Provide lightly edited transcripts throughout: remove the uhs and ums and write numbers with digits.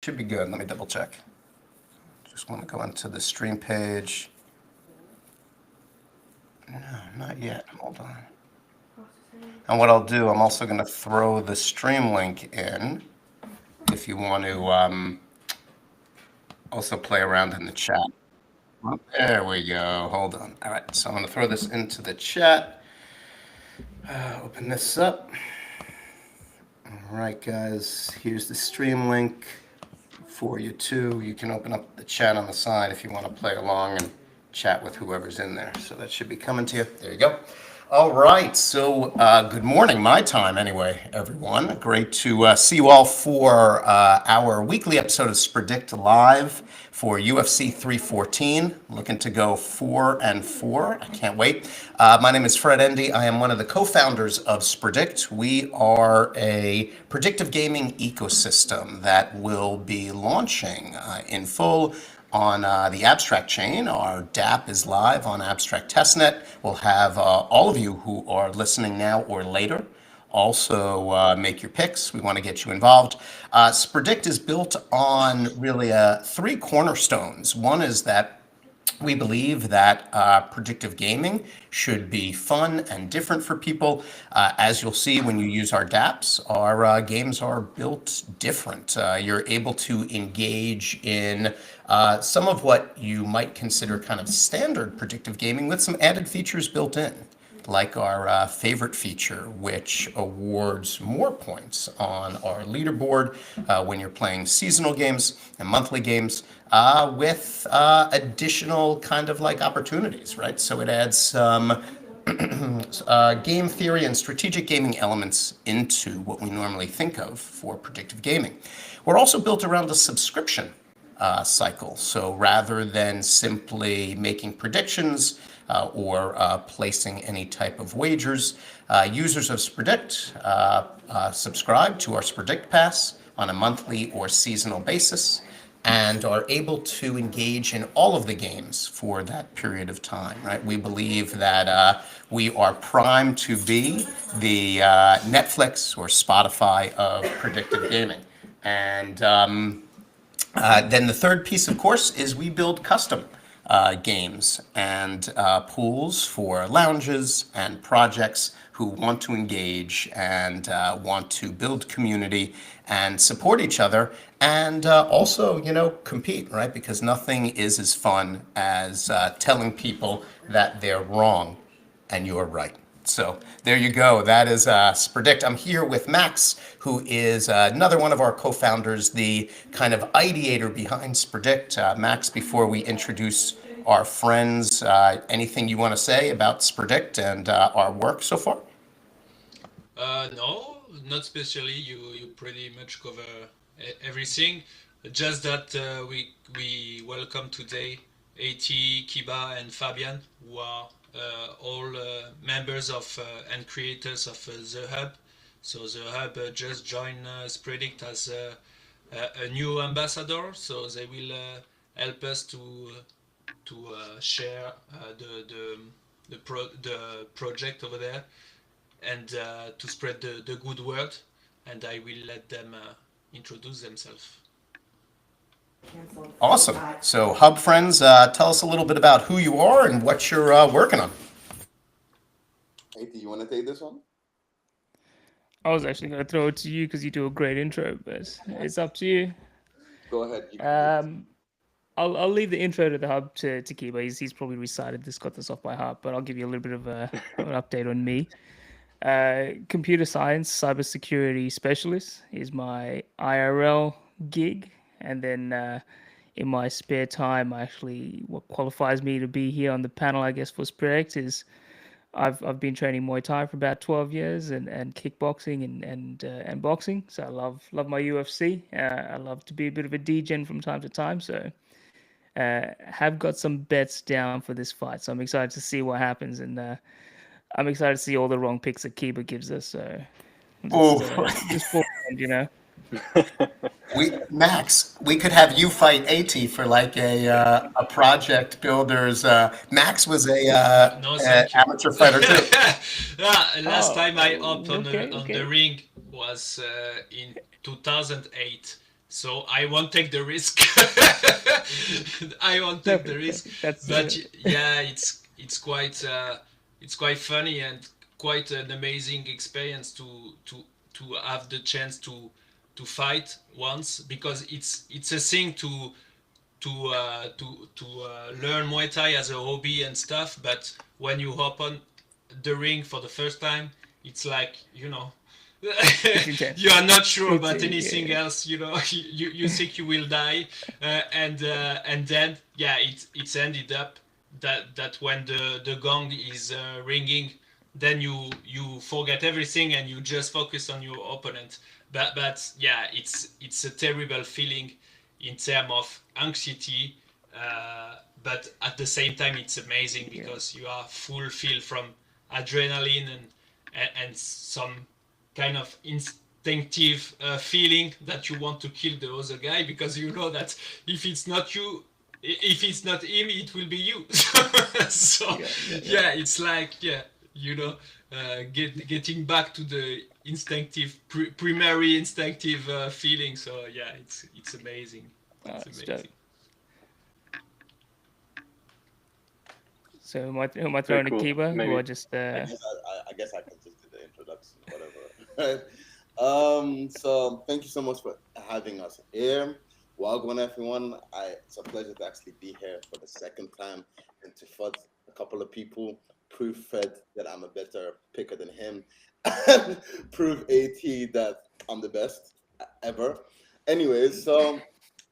Should be good. Let me double check. Just want to go into the stream page. No, not yet. Hold on. And what I'll do, I'm also going to throw the stream link in if you want to also play around in the chat. There we go. Hold on. All right. So I'm going to throw this into the chat. Open this up. All right, guys. Here's the stream link for you too. You can open up the chat on the side if you want to play along and chat with whoever's in there. So that should be coming to you. There you go. All right. So good morning, my time anyway, everyone. Great to see you all for our weekly episode of Spredict Live for UFC 314. Looking to go 4-4. I can't wait. My name is Fred Endy. I am one of the co-founders of Spredict. We are a predictive gaming ecosystem that will be launching in full on the Abstract chain. Our DApp is live on Abstract Testnet. We'll have all of you who are listening now or later also make your picks. We want to get you involved. Spredict is built on really three cornerstones. One is that we believe that predictive gaming should be fun and different for people. As you'll see when you use our dApps, our games are built different. You're able to engage in some of what you might consider kind of standard predictive gaming with some added features built in, like our favorite feature, which awards more points on our leaderboard when you're playing seasonal games and monthly games with additional kind of like opportunities, right? So it adds some game theory and strategic gaming elements into what we normally think of for predictive gaming. We're also built around a subscription cycle. So rather than simply making predictions or placing any type of wagers, users of Spredict subscribe to our Spredict Pass on a monthly or seasonal basis and are able to engage in all of the games for that period of time, right? We believe that we are primed to be the Netflix or Spotify of predictive gaming. And then the third piece, of course, is we build custom games and pools for lounges and projects who want to engage and want to build community and support each other and also, compete, right? Because nothing is as fun as telling people that they're wrong and you're right. So there you go. That is Spredict. I'm here with Max, who is another one of our co-founders, the kind of ideator behind Spredict. Max, before we introduce our friends, anything you want to say about Spredict and our work so far? No, not especially. You pretty much cover everything. Just that we welcome today AT, Kiba, and Fabian, who are all members of and creators of the Hub. So the Hub just joined Spredict as a new ambassador. So they will help us to share the project over there and to spread the good word. And I will let them introduce themselves. Awesome. So Hub friends, tell us a little bit about who you are and what you're working on. Hey, do you want to take this one? I was actually going to throw it to you because you do a great intro, but it's up to you. Go ahead. I'll leave the intro to the Hub to Kiba. He's probably recited this, got this off by heart, but I'll give you a little bit of an update on me. Computer science, cybersecurity specialist is my IRL gig. And then in my spare time, actually, what qualifies me to be here on the panel, I guess, for Spredict is I've been training Muay Thai for about 12 years and kickboxing and boxing. So I love my UFC. I love to be a bit of a degen from time to time. So have got some bets down for this fight. So I'm excited to see what happens. And I'm excited to see all the wrong picks that Kiba gives us. So just forward, Max, we could have you fight AT for like a project builders. Max was a No, amateur fighter too. Last time I hopped on the ring was in 2008. So I won't take the risk. I won't take the risk. But yeah, it's quite funny and quite an amazing experience to have the chance to fight once, because it's a thing to learn Muay Thai as a hobby and stuff. But when you hop on the ring for the first time, it's like, you are not sure about anything else. You think you will die, and then it's ended up that when the gong is ringing, then you forget everything and you just focus on your opponent. But yeah, it's a terrible feeling in terms of anxiety, but at the same time it's amazing because you are fulfilled from adrenaline and some kind of instinctive feeling that you want to kill the other guy, because you know that if it's not him, it will be you. So it's like getting back to the instinctive primary instinctive feeling. So yeah, it's amazing. It's amazing. So am I throwing a Kiba, or just I guess I can just do the introduction, whatever. So thank you so much for having us here. Welcome everyone. It's a pleasure to actually be here for the second time and to fudge a couple of people, prove Fred that I'm a better picker than him, and prove AT that I'm the best ever. Anyways, so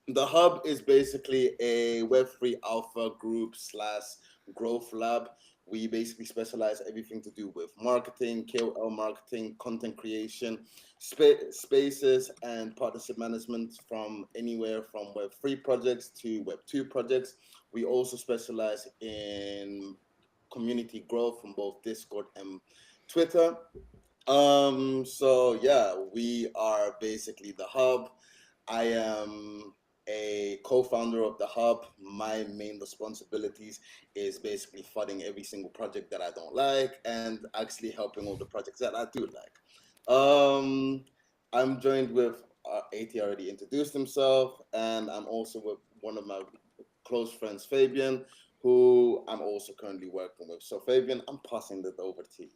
the Hub is basically a Web3 alpha group / growth lab. We basically specialize everything to do with marketing, KOL marketing, content creation, spaces, and partnership management, from anywhere from Web3 projects to Web2 projects. We also specialize in community growth from both Discord and Twitter. So yeah, we are basically the Hub. I am a co-founder of the Hub. My main responsibilities is basically funding every single project that I don't like and actually helping all the projects that I do like. I'm joined with AT already introduced himself, and I'm also with one of my close friends, Fabian, who I'm also currently working with. So Fabian, I'm passing it over to you.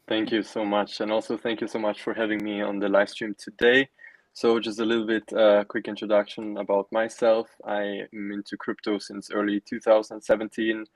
Thank you so much. And also thank you so much for having me on the live stream today. So just a little bit quick introduction about myself. I am into crypto since early 2017,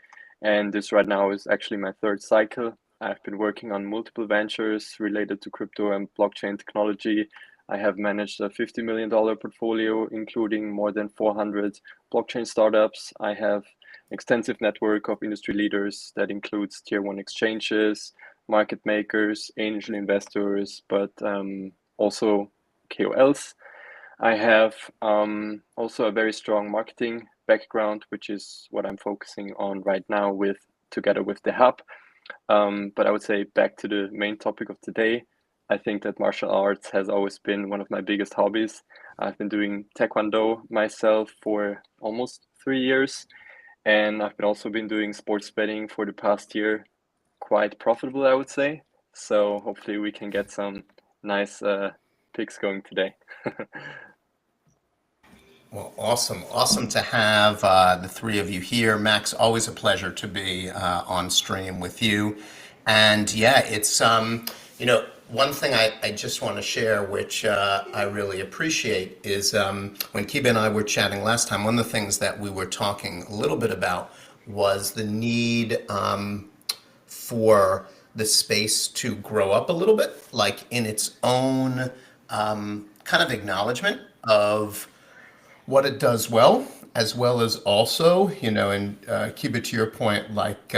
and this right now is actually my third cycle. I've been working on multiple ventures related to crypto and blockchain technology. I have managed a $50 million portfolio, including more than 400 blockchain startups. I have an extensive network of industry leaders that includes tier one exchanges, market makers, angel investors, but also KOLs. I have also a very strong marketing background, which is what I'm focusing on right now together with the Hub. But I would say, back to the main topic of today, I think that martial arts has always been one of my biggest hobbies. I've been doing Taekwondo myself for almost 3 years, and I've also been doing sports betting for the past year, quite profitable, I would say. So hopefully we can get some nice picks going today. Well, awesome to have the three of you here. Max, always a pleasure to be on stream with you. And yeah, it's one thing I just want to share, which I really appreciate, is when Kiba and I were chatting last time, one of the things that we were talking a little bit about was the need for the space to grow up a little bit, like in its own kind of acknowledgement of what it does well as also, and Kiba, to your point, like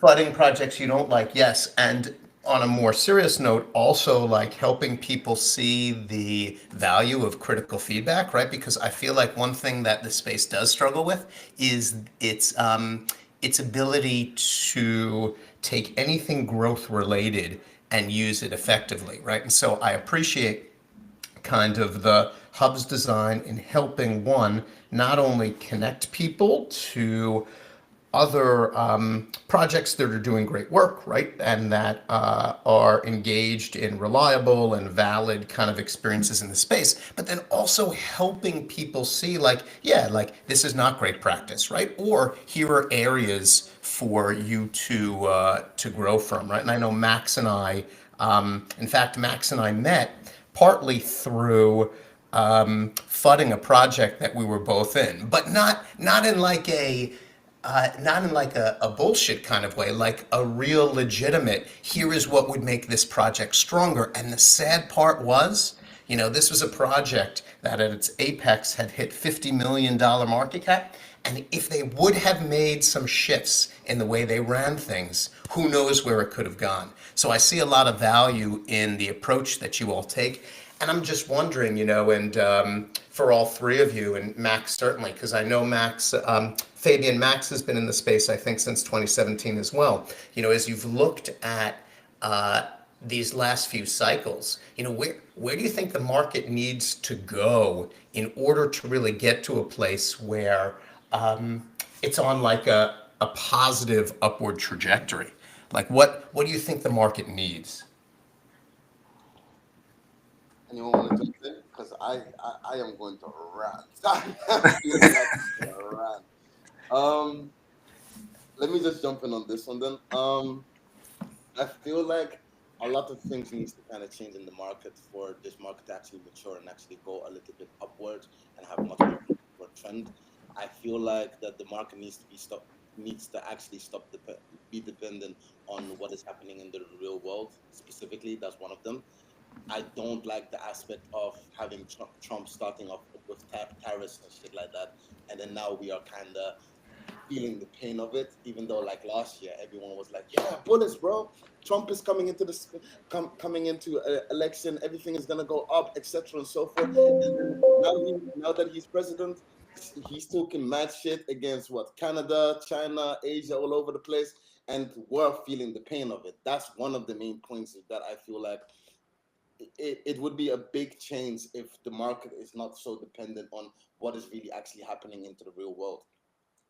flooding projects you don't like, yes, and on a more serious note, also like helping people see the value of critical feedback, right? Because I feel like one thing that the space does struggle with is its ability to take anything growth related and use it effectively, right? And so I appreciate kind of the Hub's design in helping, one, not only connect people to other projects that are doing great work, right? And that are engaged in reliable and valid kind of experiences in the space, but then also helping people see like, yeah, like this is not great practice, right? Or here are areas for you to grow from, right? And I know Max and I, in fact, Max and I met partly through fudding a project that we were both in, but not in like a bullshit kind of way, like a real legitimate, here is what would make this project stronger. And the sad part was, this was a project that at its apex had hit $50 million market cap. And if they would have made some shifts in the way they ran things, who knows where it could have gone. So I see a lot of value in the approach that you all take. And I'm just wondering, and for all three of you, and Max certainly, because I know Max, Fabian, Max has been in the space, I think, since 2017 as well. As you've looked at these last few cycles, where do you think the market needs to go in order to really get to a place where it's on like a positive upward trajectory? Like what do you think the market needs? Anyone want to jump in? Because I am going to rant. I feel like I'm going to rant. Let me just jump in on this one then. I feel like a lot of things needs to kind of change in the market for this market to actually mature and actually go a little bit upwards and have much more of a trend. I feel like that the market needs to actually stop be dependent on what is happening in the real world. Specifically, that's one of them. I don't like the aspect of having Trump starting off with tariffs and shit like that, and then now we are kind of feeling the pain of it. Even though, like last year, everyone was like, "Yeah, bullets, bro. Trump is coming into coming into election. Everything is gonna go up, etc. and so forth." And then now that he's president, he's talking mad shit against what Canada, China, Asia, all over the place, and we're feeling the pain of it. That's one of the main points that I feel like it would be a big change if the market is not so dependent on what is really actually happening into the real world.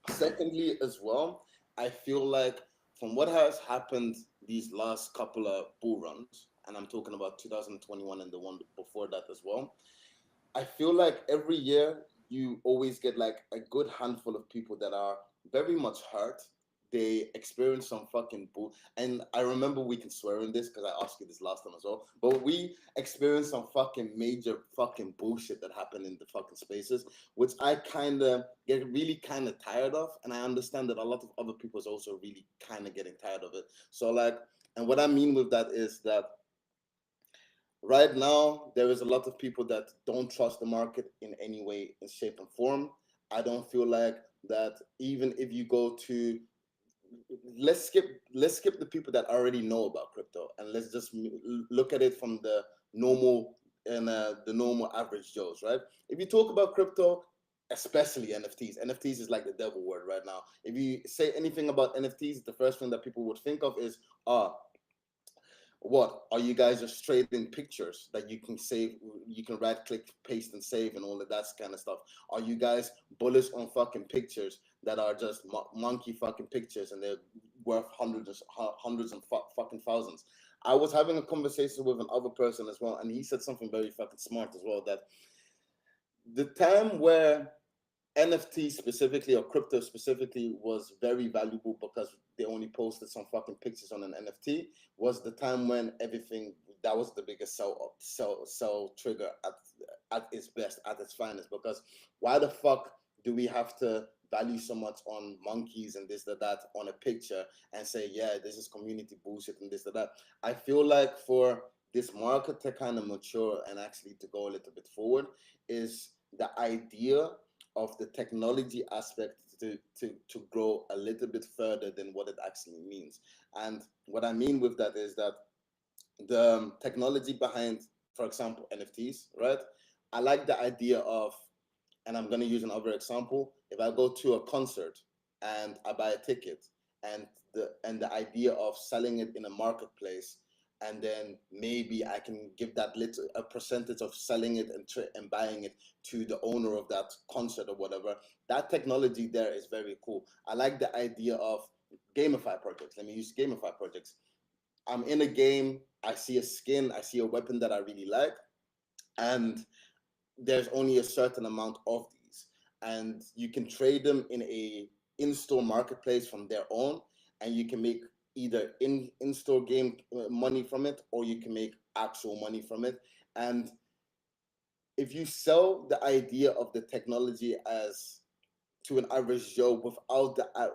Secondly, as well, I feel like from what has happened these last couple of bull runs, and I'm talking about 2021 and the one before that as well, I feel like every year you always get like a good handful of people that are very much hurt. They experience some fucking bull, and I remember we can swear in this because I asked you this last time as well. But we experienced some fucking major fucking bullshit that happened in the fucking spaces, which I kind of get really kind of tired of, and I understand that a lot of other people is also really kind of getting tired of it. So like, and what I mean with that is that right now there is a lot of people that don't trust the market in any way, in shape and form. I don't feel like that even if you go to let's skip the people that already know about crypto and let's just look at it from the normal and the normal average Joes, right? If you talk about crypto, especially NFTs is like the devil word right now. If you say anything about NFTs, the first thing that people would think of is what are you guys just trading pictures that you can save, you can right click, paste and save and all of that kind of stuff? Are you guys bullish on fucking pictures that are just monkey fucking pictures and they're worth hundreds and fucking thousands? I was having a conversation with another person as well, and he said something very fucking smart as well, that the time where NFT specifically or crypto specifically was very valuable because they only posted some fucking pictures on an NFT was the time when everything that was the biggest sell trigger at its best, at its finest. Because why the fuck do we have to value so much on monkeys and this or that on a picture and say, yeah, this is community bullshit and this or that? I feel like for this market to kind of mature and actually to go a little bit forward is the idea of the technology aspect to grow a little bit further than what it actually means. And what I mean with that is that the technology behind, for example, NFTs, right? I like the idea of, and I'm going to use another example. If I go to a concert and I buy a ticket and the idea of selling it in a marketplace and then maybe I can give that little a percentage of selling it and buying it to the owner of that concert or whatever. That technology there is very cool. I like the idea of gamify projects. Let me use gamify projects. I'm in a game, I see a skin, I see a weapon that I really like, and there's only a certain amount of these, and you can trade them in a in-store marketplace from their own, and you can make either in-store game money from it, or you can make actual money from it. And if you sell the idea of the technology as to an average Joe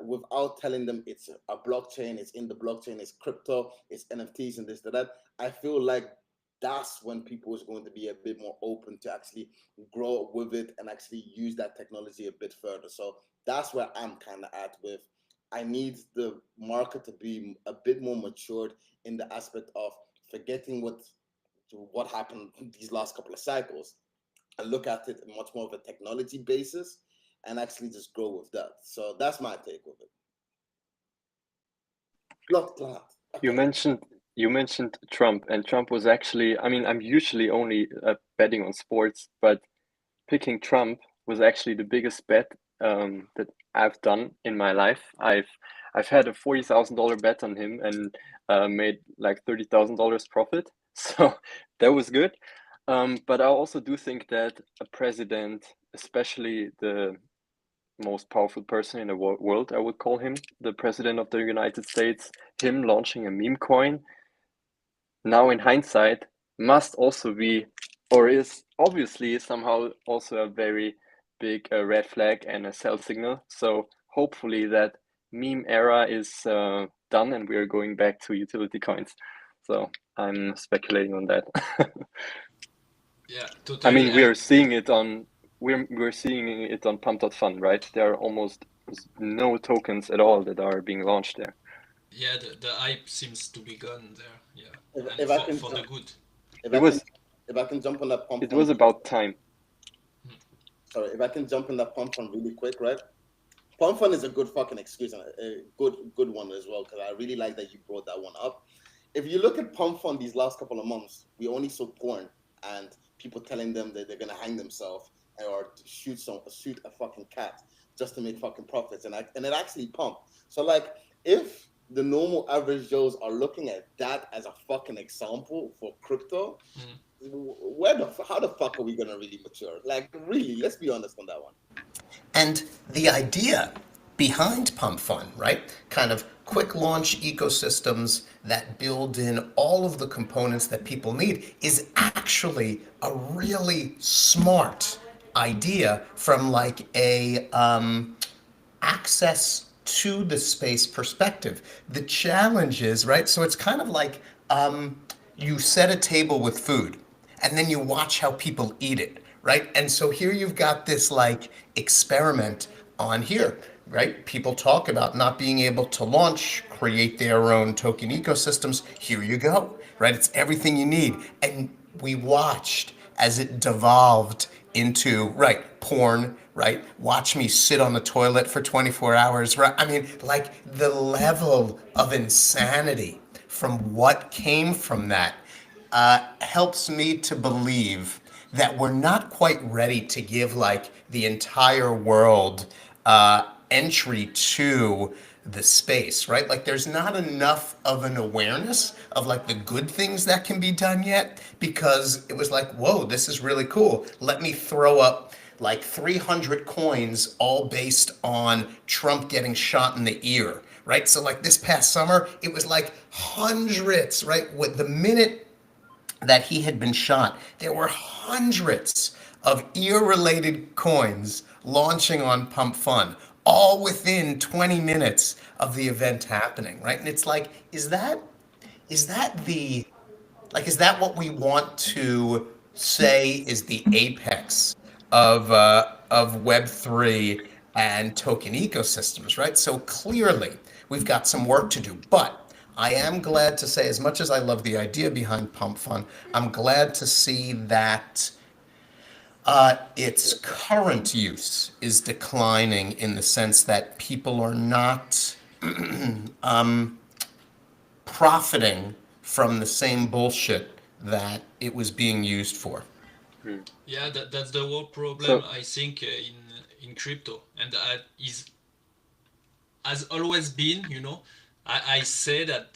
without telling them it's a blockchain, it's in the blockchain, it's crypto, it's NFTs and this, that, I feel like that's when people is going to be a bit more open to actually grow up with it and actually use that technology a bit further. So that's where I'm kind of at with, I need the market to be a bit more matured in the aspect of forgetting what happened these last couple of cycles and look at it much more of a technology basis and actually just grow with that. So that's my take of it. Blood clot. Okay. You mentioned Trump, and Trump was actually, I mean, I'm usually only betting on sports, but picking Trump was actually the biggest bet that I've done in my life. I've had a $40,000 bet on him and made like $30,000 profit, so that was good. But I also do think that a president, especially the most powerful person in the world, I would call him, the president of the United States, him launching a meme coin, now in hindsight, must also be, or is obviously somehow also a very big red flag and a sell signal. So hopefully that meme era is done and we're going back to utility coins. So I'm speculating on that. Yeah, totally. I mean, we're seeing it on pump.fun, right? There are almost no tokens at all that are being launched there. Yeah, the hype seems to be gone there. Yeah, If I can for the good. If I can jump on that pump. It was about time. Sorry, if I can jump on that pump fun really quick, right? Pump fun is a good fucking excuse and a good one as well, because I really like that you brought that one up. If you look at pump fun these last couple of months, we only saw porn and people telling them that they're gonna hang themselves or shoot a fucking cat just to make fucking profits, and it actually pumped. So like, if the normal average Joes are looking at that as a fucking example for crypto, how the fuck are we gonna really mature? Like, really, let's be honest on that one. And the idea behind Pump Fun, right? Kind of quick launch ecosystems that build in all of the components that people need is actually a really smart idea from like a access to the space perspective. The challenge is, right? So it's kind of like you set a table with food and then you watch how people eat it, right? And so here you've got this like experiment on here, right? People talk about not being able to launch, create their own token ecosystems. Here you go, right? It's everything you need. And we watched as it devolved into, right, porn, right? Watch me sit on the toilet for 24 hours, right? I mean, like the level of insanity from what came from that helps me to believe that we're not quite ready to give like the entire world entry to the space, right? Like there's not enough of an awareness of like the good things that can be done yet, because it was like, whoa, this is really cool. Let me throw up like 300 coins all based on Trump getting shot in the ear, right? So like this past summer, it was like hundreds, right? With the minute that he had been shot, there were hundreds of ear-related coins launching on Pump Fun, all within 20 minutes of the event happening, right? And it's like, is that the, like, is that what we want to say is the apex of Web3 and token ecosystems, right? So clearly, we've got some work to do, but I am glad to say, as much as I love the idea behind Pump Fun, I'm glad to see that its current use is declining in the sense that people are not profiting from the same bullshit that it was being used for. Yeah, that's the whole problem. So- I think in crypto, and is has always been, I say that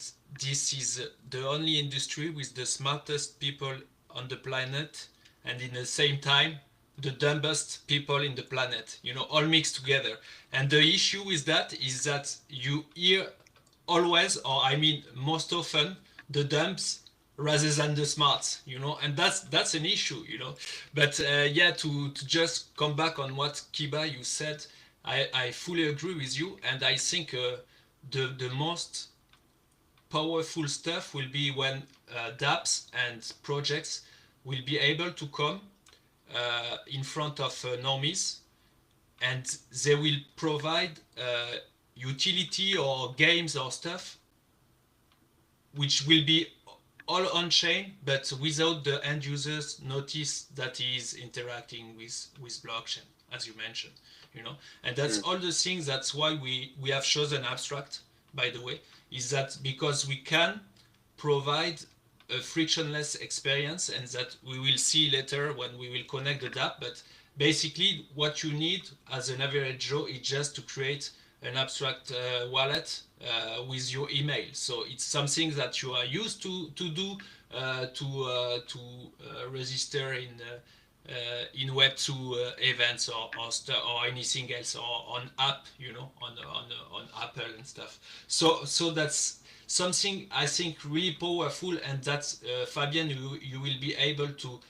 this is the only industry with the smartest people on the planet, and in the same time the dumbest people in the planet, all mixed together. And the issue with that is that you hear always, or I mean most often, the dumps rather than the smarts, and that's an issue. But yeah, to just come back on what Kiba you said, I fully agree with you, and I think the most powerful stuff will be when dApps and projects will be able to come in front of normies, and they will provide utility or games or stuff which will be all on chain, but without the end users notice that he is interacting with blockchain, as you mentioned. And that's all the things. That's why we have chosen abstract, by the way, is that because we can provide a frictionless experience, and that we will see later when we will connect the dApp. But basically what you need as an average Joe is just to create an abstract wallet with your email. So it's something that you are used to do to register in Web2 events or anything else, or on app, on Apple and stuff. So that's something I think really powerful, and that's Fabien, you will be able to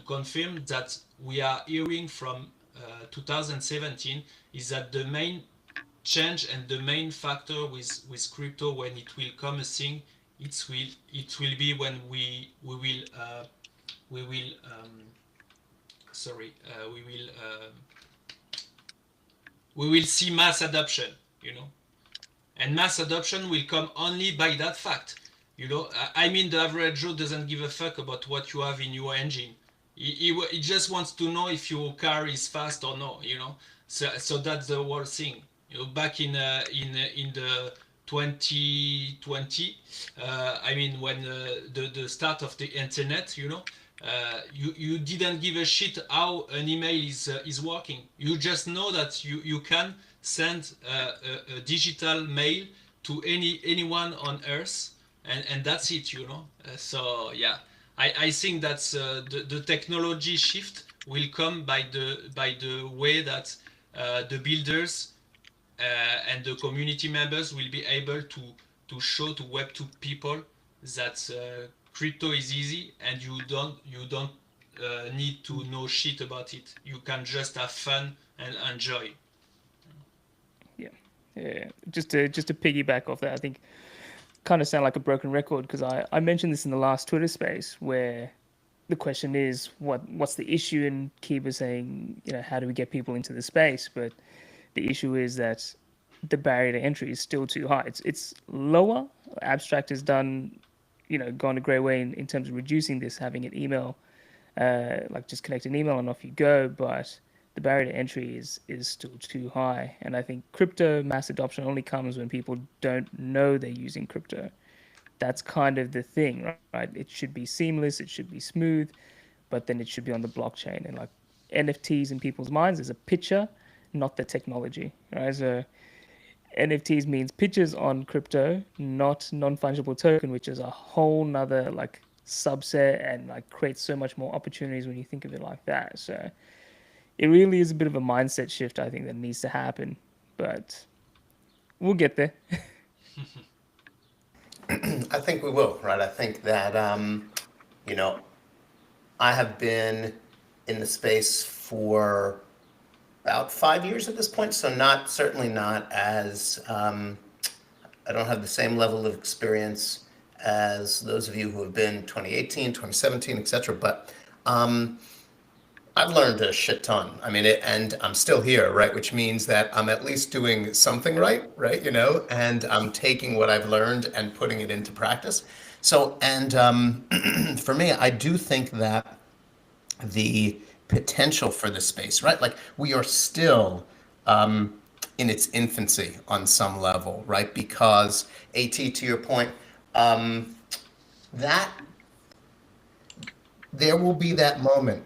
confirm that we are hearing from 2017 is that the main change and the main factor with crypto when it will come a thing, it will be when we will see mass adoption, and mass adoption will come only by that fact. I mean, the average Joe doesn't give a fuck about what you have in your engine. He just wants to know if your car is fast or no. So that's the whole thing. Back in the 2020, I mean, when the start of the internet, you didn't give a shit how an email is working. You just know that you can send a digital mail to anyone on Earth, and that's it. So yeah, I think that's the technology shift will come by the way that the builders and the community members will be able to show to Web2 people that crypto is easy, and you don't need to know shit about it. You can just have fun and enjoy. Yeah. Just to piggyback off that, I think kind of sound like a broken record, because I mentioned this in the last Twitter space, where the question is what's the issue, and Kiba saying, how do we get people into the space? But the issue is that the barrier to entry is still too high. It's lower. Abstract has gone a great way in terms of reducing this, having an email, like just connect an email and off you go. But the barrier to entry is still too high. And I think crypto mass adoption only comes when people don't know they're using crypto. That's kind of the thing, right? It should be seamless, it should be smooth, but then it should be on the blockchain. And like NFTs in people's minds is a picture, not the technology, right? So NFTs means pictures on crypto, not non-fungible token, which is a whole nother like subset, and like creates so much more opportunities when you think of it like that. So it really is a bit of a mindset shift, I think, that needs to happen, but we'll get there. I think we will, right? I think that, I have been in the space for about 5 years at this point, so certainly not as, I don't have the same level of experience as those of you who have been 2018, 2017, etc. But I've learned a shit ton. I mean, and I'm still here, right? Which means that I'm at least doing something right? And I'm taking what I've learned and putting it into practice. So, and for me, I do think that the potential for the space, right? Like we are still in its infancy on some level, right? Because AT, to your point, that there will be that moment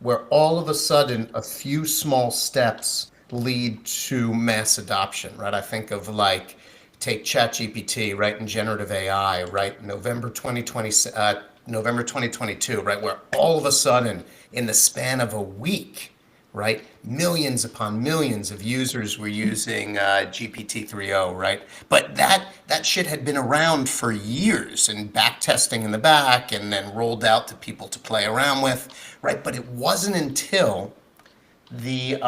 where all of a sudden a few small steps lead to mass adoption, right? I think of like take ChatGPT, right, and generative AI, right, November 2022, right, where all of a sudden in the span of a week, right? Millions upon millions of users were using GPT 3.0, right? But that shit had been around for years and back testing in the back and then rolled out to people to play around with, right? But it wasn't until the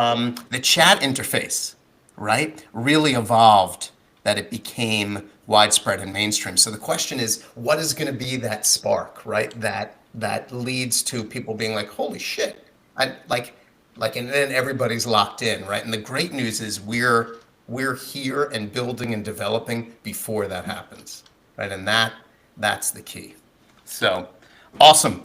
chat interface, right, really evolved that it became widespread and mainstream. So the question is, what is going to be that spark, right? That leads to people being like, holy shit, I like, and then everybody's locked in, right? And the great news is we're here and building and developing before that happens, right? And that's the key. So awesome.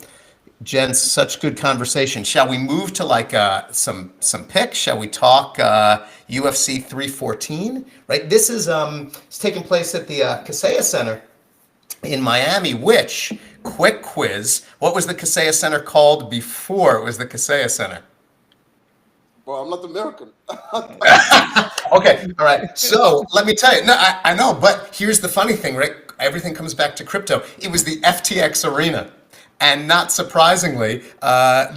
Jen, such good conversation. Shall we move to like some picks? Shall we talk UFC 314? Right. This is it's taking place at the Kaseya Center in Miami. Which quick quiz? What was the Kaseya Center called before it was the Kaseya Center? Well, I'm not American. Okay, all right. So let me tell you. No, I know, but here's the funny thing, right? Everything comes back to crypto. It was the FTX Arena. And not surprisingly,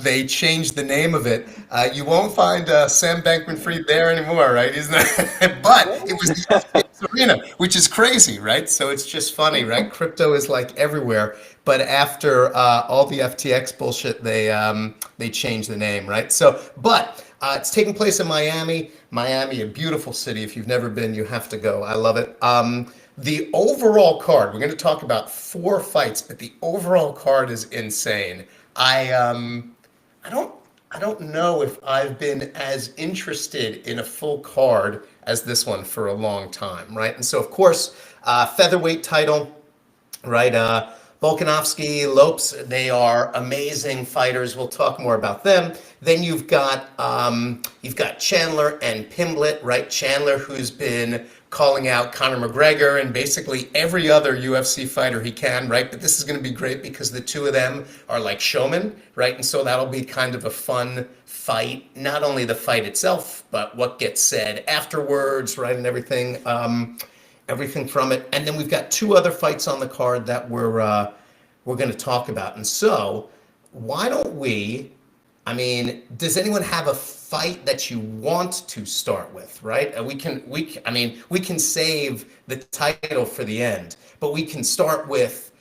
they changed the name of it. You won't find Sam Bankman-Fried there anymore, right? Isn't it? But it was the FTX Arena, which is crazy, right? So it's just funny, right? Crypto is like everywhere. But after all the FTX bullshit, they changed the name, right? So, but it's taking place in Miami. Miami, a beautiful city. If you've never been, you have to go. I love it. The overall card, we're going to talk about 4 fights, but the overall card is insane. I don't know if I've been as interested in a full card as this one for a long time, right? And so, of course, featherweight title, right? Volkanovski, Lopes, they are amazing fighters. We'll talk more about them. Then you've got Chandler and Pimblett, right? Chandler, who's been calling out Conor McGregor and basically every other UFC fighter he can, right? But this is going to be great because the two of them are like showmen, right? And so that'll be kind of a fun fight. Not only the fight itself, but what gets said afterwards, right? And everything from it. And then we've got 2 other fights on the card that we're going to talk about. And so, why don't we? I mean, does anyone have a fight that you want to start with? Right? We can save the title for the end, but we can start with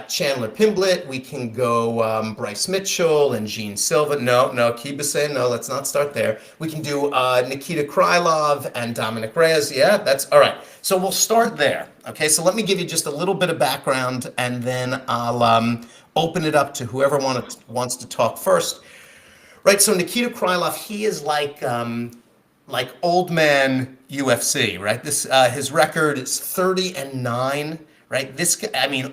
Chandler Pimblett. We can go Bryce Mitchell and Gene Silva. No, Kiba saying no. Let's not start there. We can do Nikita Krylov and Dominic Reyes. Yeah, that's all right. So we'll start there. Okay, so let me give you just a little bit of background, and then I'll open it up to whoever wants to talk first. Right. So Nikita Krylov, he is like old man UFC. Right. This his record is 30-9. Right?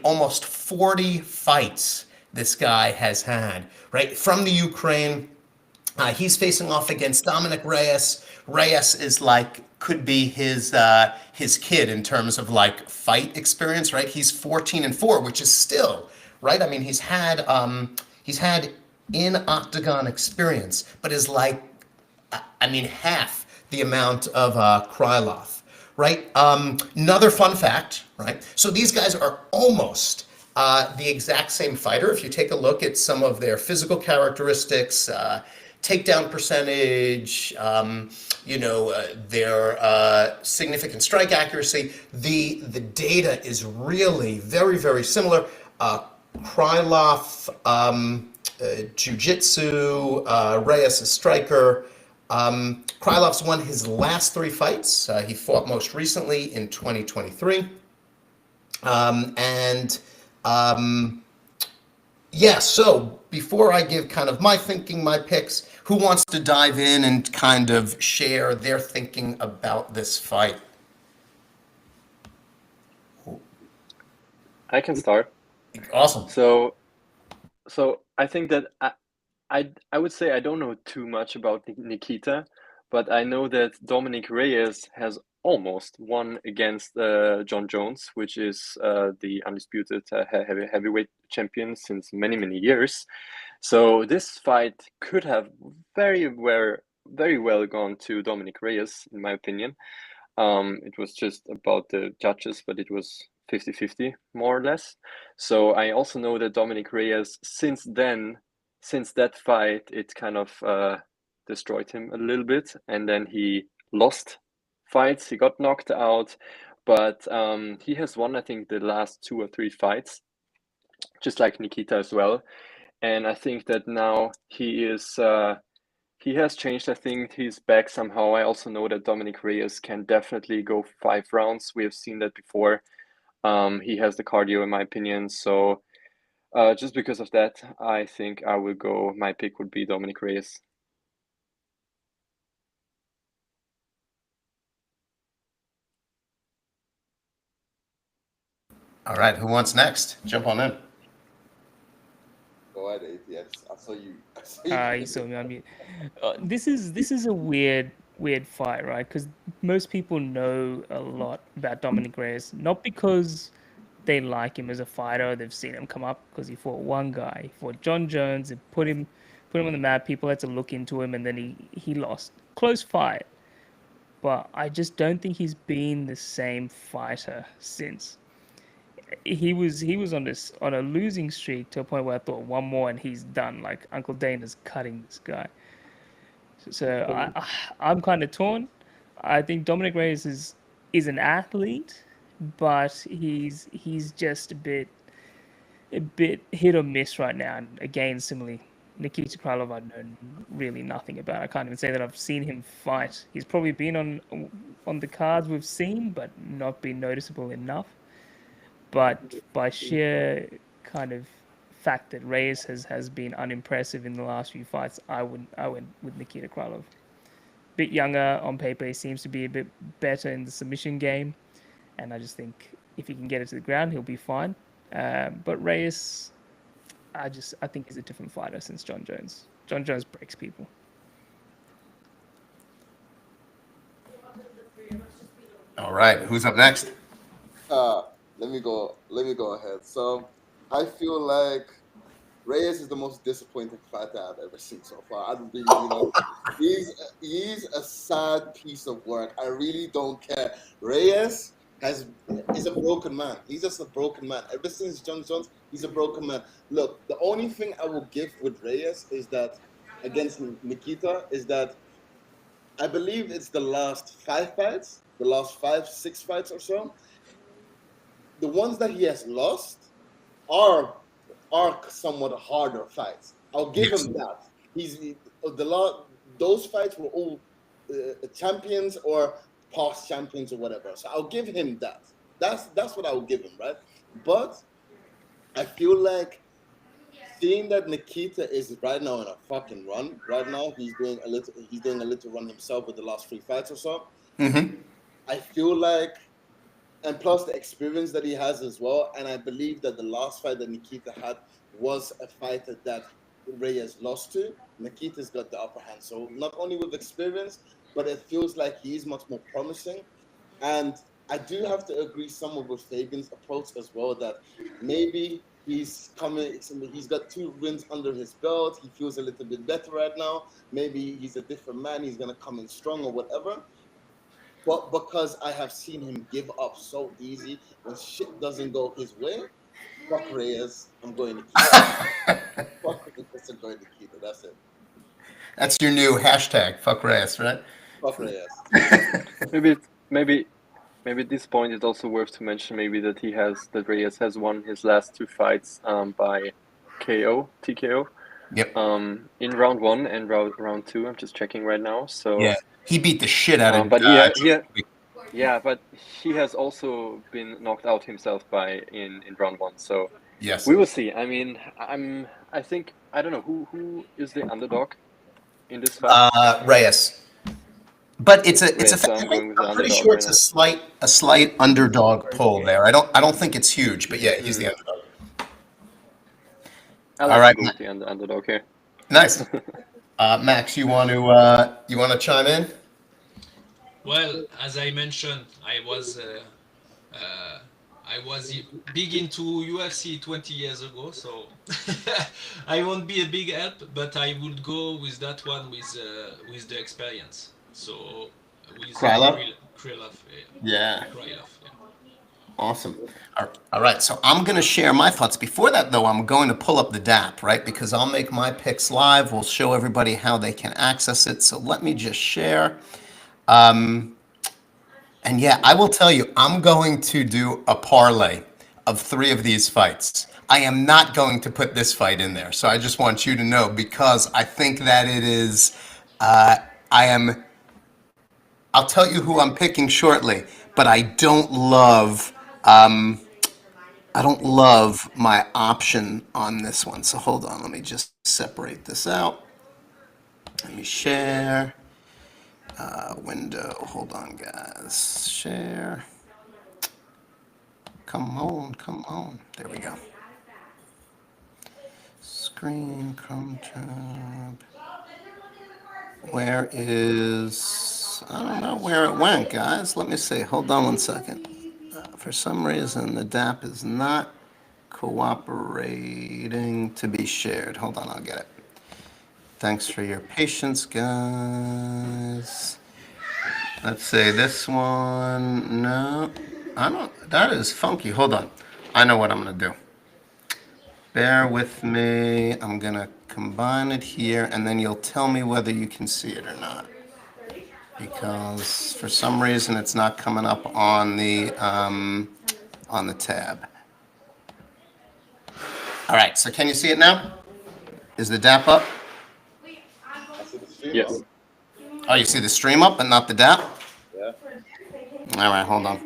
Almost 40 fights this guy has had, right? From the Ukraine, he's facing off against Dominic Reyes. Reyes is could be his kid in terms of like fight experience, right? He's 14-4, which is still, right? I mean, he's had in octagon experience, but is half the amount of Krylov. Right? Another fun fact, right? So these guys are almost the exact same fighter. If you take a look at some of their physical characteristics, takedown percentage, their significant strike accuracy, the data is really very, very similar. Krylov, jiu-jitsu, Reyes is striker. Krylov's won his last 3 fights. He fought most recently in 2023. So before I give kind of my thinking, my picks, who wants to dive in and kind of share their thinking about this fight? I can start. Awesome. So I think that I would say I don't know too much about Nikita, but I know that Dominic Reyes has almost won against John Jones, which is the undisputed heavyweight champion since many years. So this fight could have very well gone to Dominic Reyes, in my opinion. It was just about the judges, but it was 50-50 more or less. So I also know that Dominic Reyes, since that fight, it kind of destroyed him a little bit, and then he lost fights. He got knocked out, but he has won, I think, the last 2 or 3 fights, just like Nikita as well. And I think that now he has changed. I think he's back somehow. I also know that Dominic Reyes can definitely go 5 rounds. We have seen that before. He has the cardio, in my opinion. So just because of that, I think my pick would be Dominic Reyes. All right, who wants next? Jump on in. Go ahead, ATX. I saw you. You saw me on mute. This is a weird fight, right? Because most people know a lot about Dominic Reyes, not because they like him as a fighter. They've seen him come up because he fought one guy, he fought John Jones, and put him on the map. People had to look into him, and then he lost. Close fight, but I just don't think he's been the same fighter since. He was on a losing streak to a point where I thought one more and he's done. Like Uncle Dana's cutting this guy. So I'm kind of torn. I think Dominic Reyes is an athlete, but he's just a bit hit or miss right now. And again, similarly, Nikita Krylov I know really nothing about. I can't even say that I've seen him fight. He's probably been on the cards we've seen, but not been noticeable enough. But by sheer kind of fact that Reyes has been unimpressive in the last few fights, I went with Nikita Krylov. Bit younger on paper, he seems to be a bit better in the submission game, and I just think if he can get it to the ground, he'll be fine. But Reyes, I think he's a different fighter since John Jones. John Jones breaks people. All right, who's up next? Let me go ahead. So I feel like Reyes is the most disappointing fighter I've ever seen so far. I really, he's a sad piece of work. I really don't care. Reyes is a broken man. He's just a broken man. Ever since John Jones, he's a broken man. Look, the only thing I will give with Reyes is that against Nikita is that I believe it's the last 5 fights, the last 6 fights or so. The ones that he has lost are somewhat harder fights. I'll give him that. Those fights were all champions or past champions or whatever. So I'll give him that. That's what I will give him, right? But I feel like seeing that Nikita is right now in a fucking run. Right now he's doing a little run himself with the last 3 fights or so. Mm-hmm. I feel like. And plus the experience that he has as well. And I believe that the last fight that Nikita had was a fighter that Reyes lost to. Nikita's got the upper hand. So not only with experience, but it feels like he's much more promising. And I do have to agree somewhat with Fabian's approach as well, that maybe he's got 2 wins under his belt. He feels a little bit better right now. Maybe he's a different man. He's going to come in strong or whatever. But because I have seen him give up so easy when shit doesn't go his way, fuck Reyes, I'm going to Nikita. Fuck Reyes, I'm going to Nikita. That's it. That's your new hashtag, fuck Reyes, right? Fuck Reyes. Maybe at this point it's also worth to mention maybe that Reyes has won his last 2 fights by TKO. Yep. In round 1 and round 2. I'm just checking right now. So yeah. He beat the shit out of but but he has also been knocked out himself in round 1. So yes, we will see. I mean, I don't know who is the underdog in this fight. Reyes. But it's a I'm pretty sure it's a slight underdog pull there. I don't think it's huge, but yeah, he's the underdog. All right, the underdog here. Nice. Max, you want to chime in? Well, as I mentioned, I was big into UFC 20 years ago, so I won't be a big help, but I would go with that one with the experience. So with Krylov? Krylov, Yeah. Krylov, yeah. Awesome. All right, so I'm going to share my thoughts. Before that, though, I'm going to pull up the DApp, right? Because I'll make my picks live. We'll show everybody how they can access it. So let me just share. And yeah, I will tell you, I'm going to do a parlay of 3 of these fights. I am not going to put this fight in there. So I just want you to know because I think that it is, I am, I'll tell you who I'm picking shortly, but I don't love my option on this one. So hold on, let me just separate this out. Let me share. Window, hold on guys. Share. Come on, come on. There we go. Screen, Chrome tab. Where is, I don't know where it went, guys. Let me see. Hold on one second. For some reason, the DApp is not cooperating to be shared. Hold on, I'll get it. Thanks for your patience, guys. Let's see, this one, no. I don't, that is funky. Hold on. I know what I'm going to do. Bear with me. I'm going to combine it here, and then you'll tell me whether you can see it or not. Because for some reason, it's not coming up on the tab. All right, so can you see it now? Is the DApp up? I see the stream Yes. up. Oh, you see the stream up but not the DApp? Yeah. All right, hold on.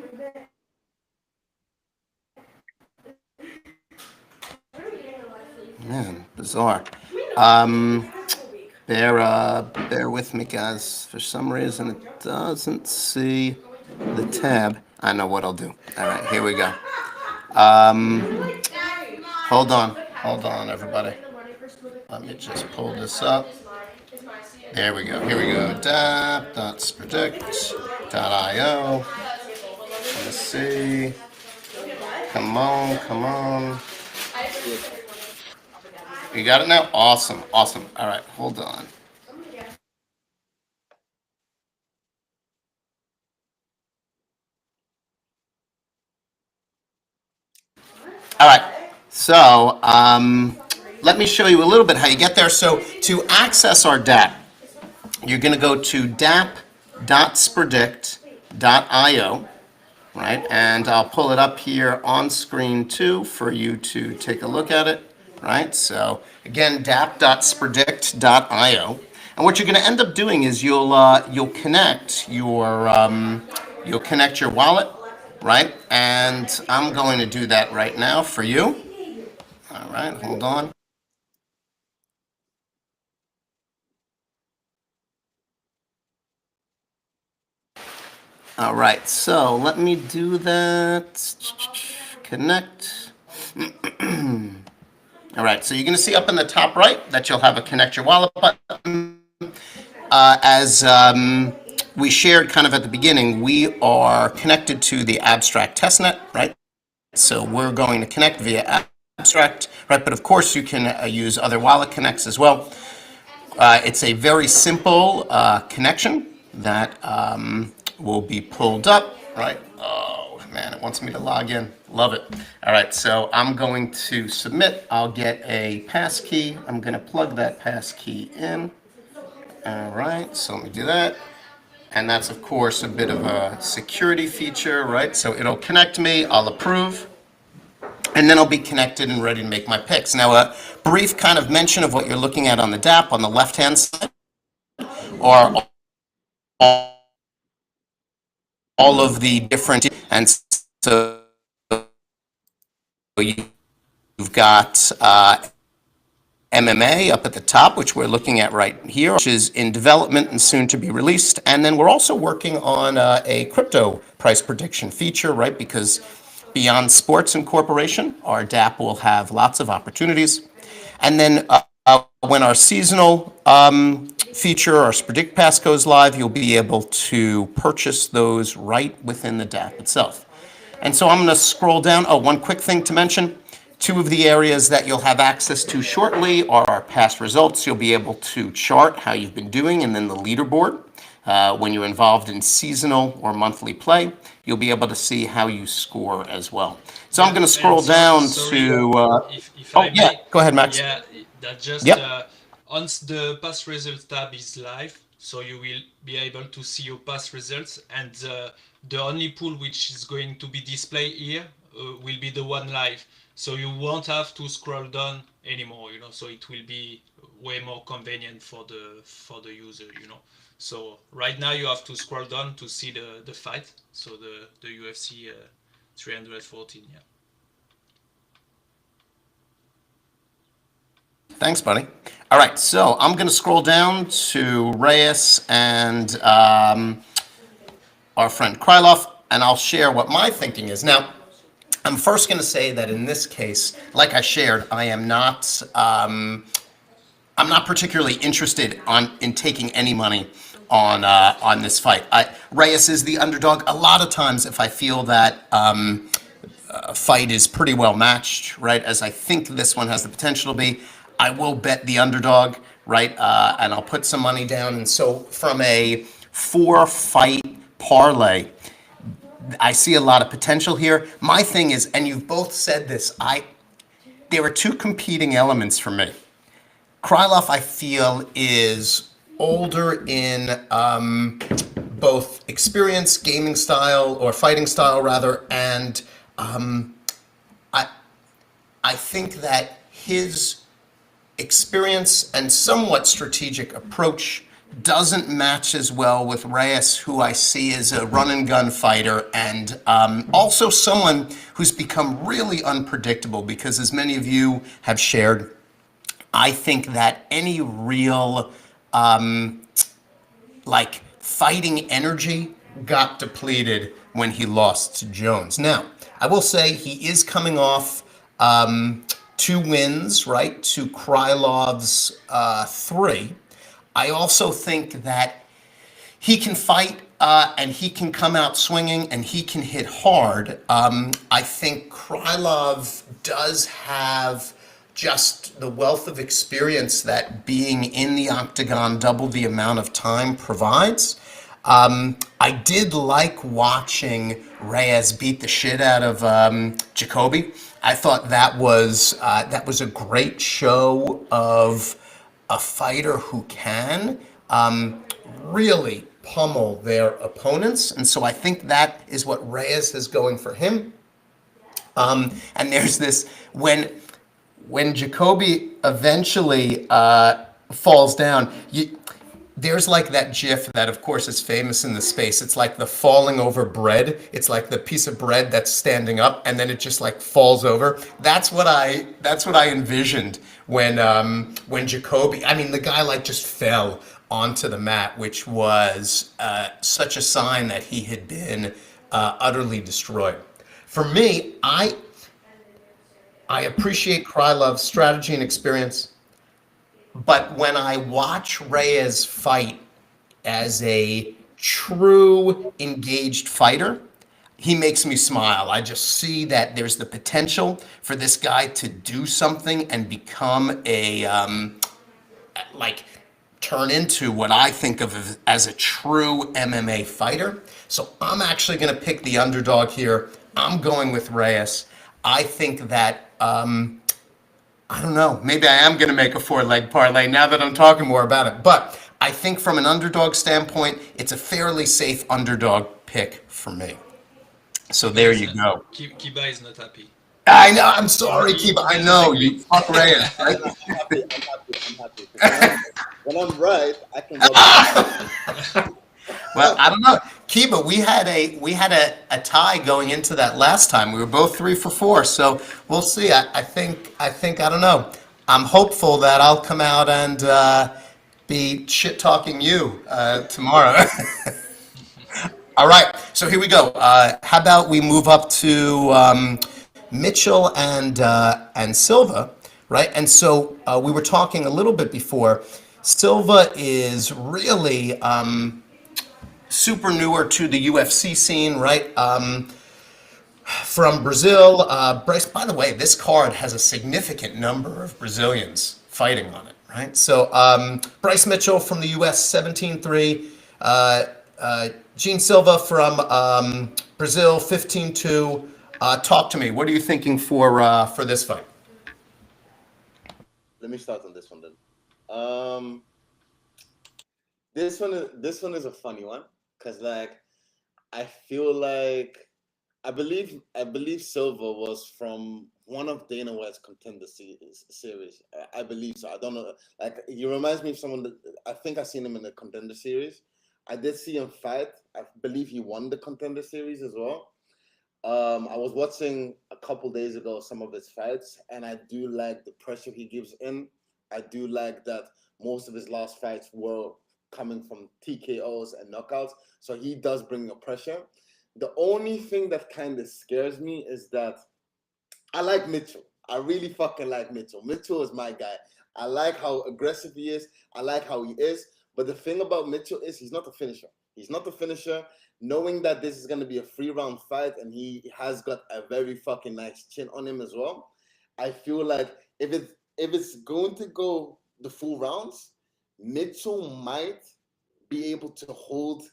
Man, bizarre. Bear with me, guys. For some reason, it doesn't see the tab. I know what I'll do. All right, here we go. Hold on, everybody. Let me just pull this up. There we go. Here we go. Dap.spredict.io. Let's see. Come on, come on. You got it now? Awesome, awesome. All right, hold on. All right, so let me show you a little bit how you get there. So to access our DApp, you're going to go to dap.spredict.io, right? And I'll pull it up here on screen too for you to take a look at it, right? So again, dap.spredict.io. And what you're going to end up doing is you'll connect your wallet, right? And I'm going to do that right now for you. All right, hold on. All right, so let me do that. Connect. All right, so you're going to see up in the top right that you'll have a connect your wallet button. As we shared kind of at the beginning, we are connected to the Abstract testnet, right? So we're going to connect via Abstract, right? But of course, you can use other wallet connects as well. It's a very simple connection that will be pulled up, right? Oh, man, it wants me to log in. Love it. All right, so I'm going to submit. I'll get a pass key. I'm going to plug that pass key in. All right, so let me do that. And that's, of course, a bit of a security feature, right? So it'll connect me. I'll approve. And then I'll be connected and ready to make my picks. Now, a brief kind of mention of what you're looking at on the DApp on the left-hand side are all of the different, and so you've got MMA up at the top, which we're looking at right here, which is in development and soon to be released. And then we're also working on a crypto price prediction feature, right? Because beyond sports and corporation, our DApp will have lots of opportunities. And then when our seasonal feature, our Spredict Pass goes live, you'll be able to purchase those right within the DApp itself. And so I'm going to scroll down. Oh, one quick thing to mention. Two of the areas that you'll have access to shortly are our past results. You'll be able to chart how you've been doing, and then the leaderboard. When you're involved in seasonal or monthly play, you'll be able to see how you score as well. So I'm going to scroll down to... if oh, I yeah, may, go ahead, Max. yeah, that just Yep. once the past results tab is live, so you will be able to see your past results, and the only pool which is going to be displayed here will be the one live. So you won't have to scroll down anymore, you know. So it will be way more convenient for the user, you know. So right now you have to scroll down to see the fight. So the UFC 314, yeah. Thanks, buddy. All right, so I'm going to scroll down to Reyes and our friend Krylov, and I'll share what my thinking is. Now, I'm first going to say that in this case, like I shared, I'm not particularly interested in taking any money on this fight. Reyes is the underdog. A lot of times, if I feel that a fight is pretty well matched, right, as I think this one has the potential to be, I will bet the underdog, right, and I'll put some money down. And so from a 4-fight parlay, I see a lot of potential here. My thing is, and you've both said this, there are two competing elements for me. Krylov, I feel, is older in both experience, gaming style, or fighting style, rather, and I think that his experience and somewhat strategic approach doesn't match as well with Reyes, who I see as a run-and-gun fighter, and also someone who's become really unpredictable, because as many of you have shared, I think that any real fighting energy got depleted when he lost to Jones. Now, I will say he is coming off 2 wins, right, to Krylov's 3. I also think that he can fight and he can come out swinging and he can hit hard. I think Krylov does have just the wealth of experience that being in the octagon double the amount of time provides. I did like watching Reyes beat the shit out of Jacoby. I thought that was a great show of a fighter who can really pummel their opponents, and so I think that is what Reyes is going for him. And there's this when Jacoby eventually falls down. There's like that GIF that, of course, is famous in the space. It's like the falling over bread. It's like the piece of bread that's standing up, and then it just like falls over. That's what I envisioned when Jacoby. I mean, the guy like just fell onto the mat, which was such a sign that he had been utterly destroyed. For me, I appreciate Krylov's strategy and experience. But when I watch Reyes fight as a true engaged fighter, he makes me smile. I just see that there's the potential for this guy to do something and become turn into what I think of as a true MMA fighter. So I'm actually going to pick the underdog here. I'm going with Reyes. I think that... I don't know. Maybe I am going to make a 4-leg parlay now that I'm talking more about it. But I think from an underdog standpoint, it's a fairly safe underdog pick for me. So there you go. Kiba is not happy. I know. I'm sorry, Kiba. I know. You fuck Reyes, right? I'm happy. When I'm right, I can go. Well, I don't know. Kiba, we had a tie going into that last time. We were both 3 for 4, so we'll see. I think I don't know. I'm hopeful that I'll come out and be shit talking you tomorrow. All right, so here we go. How about we move up to Mitchell and Silva, right? And so we were talking a little bit before. Silva is really super newer to the UFC scene, right? From Brazil, Bryce, by the way, this card has a significant number of Brazilians fighting on it, right? So Bryce Mitchell from the US, 17-3. Gene Silva from Brazil, 15-2. Talk to me. What are you thinking for this fight? Let me start on this one then. This one is a funny one because like I feel like I believe Silva was from one of Dana White's contender series. I believe so. I don't know. Like he reminds me of someone that I think I've seen him in the contender series. I did see him fight. I believe he won the contender series as well. I was watching a couple days ago some of his fights, and I do like the pressure he gives in. I do like that most of his last fights were coming from TKOs and knockouts, so he does bring a pressure. The only thing that kind of scares me is that I like Mitchell. I really fucking like Mitchell. Mitchell is my guy. I like how aggressive he is. I like how he is. But the thing about Mitchell is he's not a finisher. He's not a finisher. Knowing that this is going to be a 3-round fight and he has got a very fucking nice chin on him as well, I feel like if it's going to go the full rounds, Mitchell might be able to hold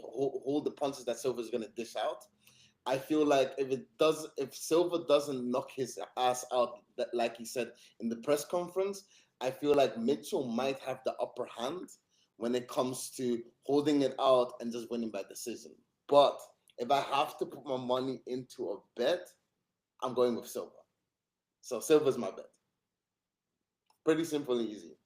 hold the punches that Silva's going to dish out. I feel like if Silva doesn't knock his ass out, like he said in the press conference, I feel like Mitchell might have the upper hand when it comes to holding it out and just winning by decision. But if I have to put my money into a bet, I'm going with Silva. So Silva's my bet. Pretty simple and easy.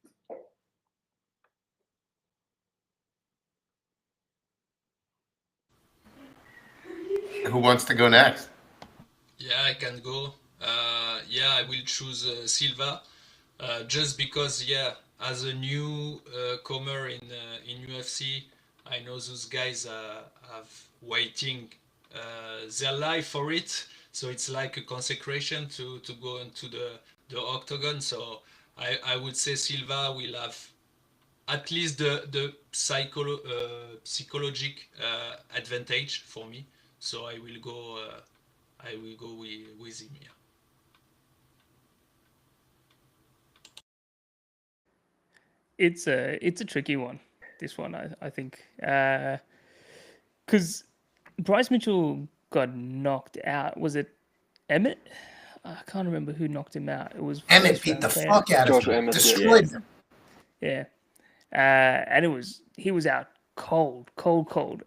Who wants to go next? Yeah, I can go. Yeah, I will choose Silva, just because, yeah, as a new comer in UFC, I know those guys have waiting their life for it. So it's like a consecration to go into the octagon. So I would say Silva will have at least the psychologic advantage for me. So I will go. I will go with him. Yeah. It's a tricky one. This one, I think, because Bryce Mitchell got knocked out. Was it Emmett? I can't remember who knocked him out. It was Emmett first beat the round KO. fuck out of George him. Emmett, yeah. Destroyed him. Yeah, and he was out cold,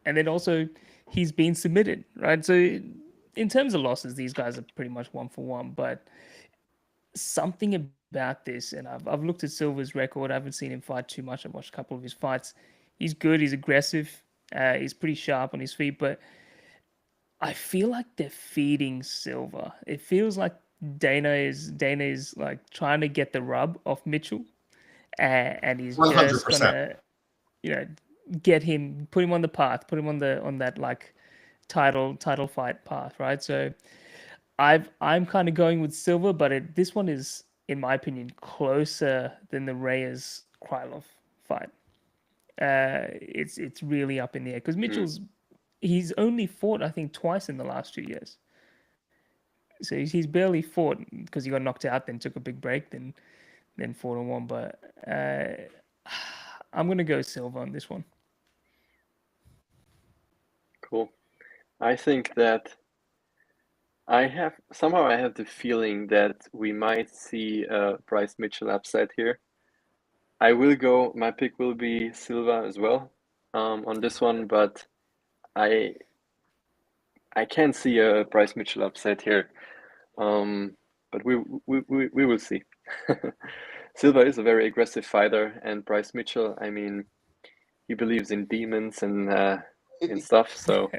and then also he's been submitted, right? So in terms of losses, these guys are pretty much 1-for-1. But something about this, and I've looked at Silva's record. I haven't seen him fight too much. I've watched a couple of his fights. He's good. He's aggressive. He's pretty sharp on his feet, but I feel like they're feeding Silva. It feels like Dana is like trying to get the rub off Mitchell, and he's just 100%. gonna, you know, get him, put him on the path, put him on that like title fight path, right? So I'm kind of going with Silva, but this one is, in my opinion, closer than the Reyes Krylov fight. It's really up in the air because Mitchell's he's only fought, I think, twice in the last 2 years. So he's barely fought because he got knocked out, then took a big break, then fought and won. But I'm gonna go Silva on this one. Cool. I think that I have the feeling that we might see a Bryce Mitchell upset here. I will go. My pick will be Silva as well on this one, but I can't see a Bryce Mitchell upset here. But we will see. Silva is a very aggressive fighter, and Bryce Mitchell, I mean, he believes in demons and stuff. So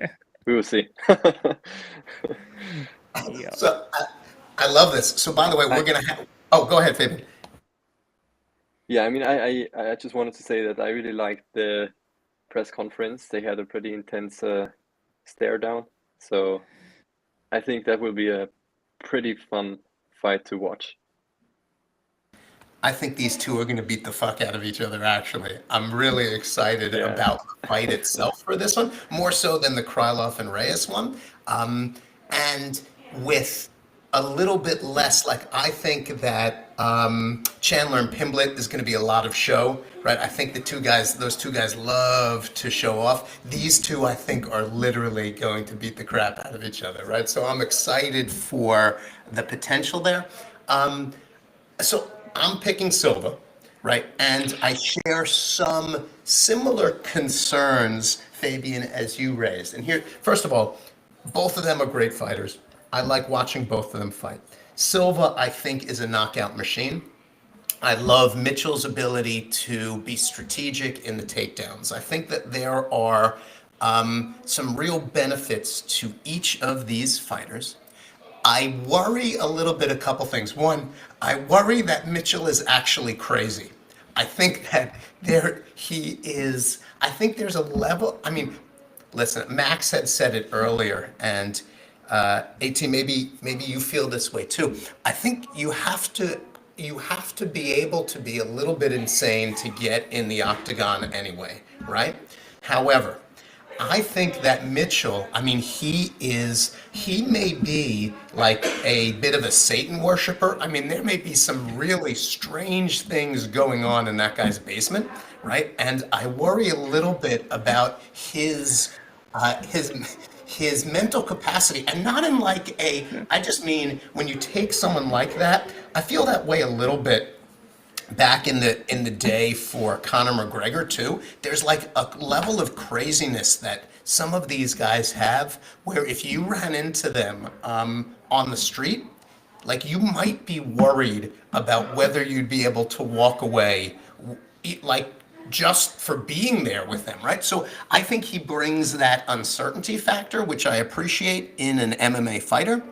we will see. Yeah. So I love this. So by the way, we're gonna have. Oh, go ahead, Fabian. Yeah, I mean, I just wanted to say that I really liked the press conference. They had a pretty intense stare down. So I think that will be a pretty fun fight to watch. I think these two are going to beat the fuck out of each other, actually. I'm really excited Yeah. about the fight itself for this one, more so than the Krylov and Reyes one. And with a little bit less, like, I think that Chandler and Pimblett is going to be a lot of show, right? I think those two guys love to show off. These two, I think, are literally going to beat the crap out of each other, right? So I'm excited for the potential there. So I'm picking Silva, right? And I share some similar concerns, Fabian, as you raised. And here, first of all, both of them are great fighters. I like watching both of them fight. Silva, I think, is a knockout machine. I love Mitchell's ability to be strategic in the takedowns. I think that there are some real benefits to each of these fighters. I worry a little bit, a couple things. One, I worry that Mitchell is actually crazy. I think that I think there's a level, I mean, listen, Max had said it earlier, and AT, maybe you feel this way too. I think you have to be able to be a little bit insane to get in the octagon anyway, right? However, I think that Mitchell, I mean, he may be like a bit of a Satan worshiper. I mean, there may be some really strange things going on in that guy's basement, right? And I worry a little bit about his mental capacity, and not in like I just mean when you take someone like that, I feel that way a little bit back in the day for Conor McGregor too. There's like a level of craziness that some of these guys have, where if you ran into them on the street, like you might be worried about whether you'd be able to walk away, like just for being there with them, right? So I think he brings that uncertainty factor, which I appreciate in an MMA fighter.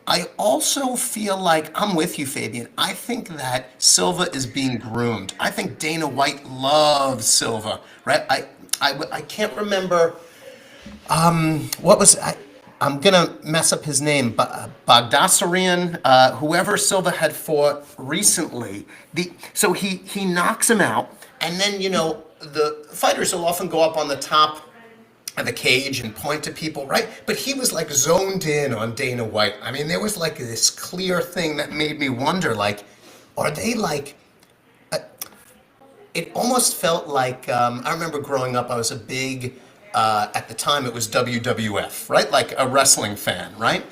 I also feel like I'm with you, Fabian. I think that Silva is being groomed. I think Dana White loves Silva, right? I can't remember what was I'm gonna mess up his name, but Bagdasarian, whoever Silva had fought recently. So he knocks him out, and then the fighters will often go up on the top of the cage and point to people, right? But he was like zoned in on Dana White. I mean, there was like this clear thing that made me wonder, like, are they like? It almost felt like I remember growing up. I was a big at the time it was WWF, right? Like a wrestling fan, right?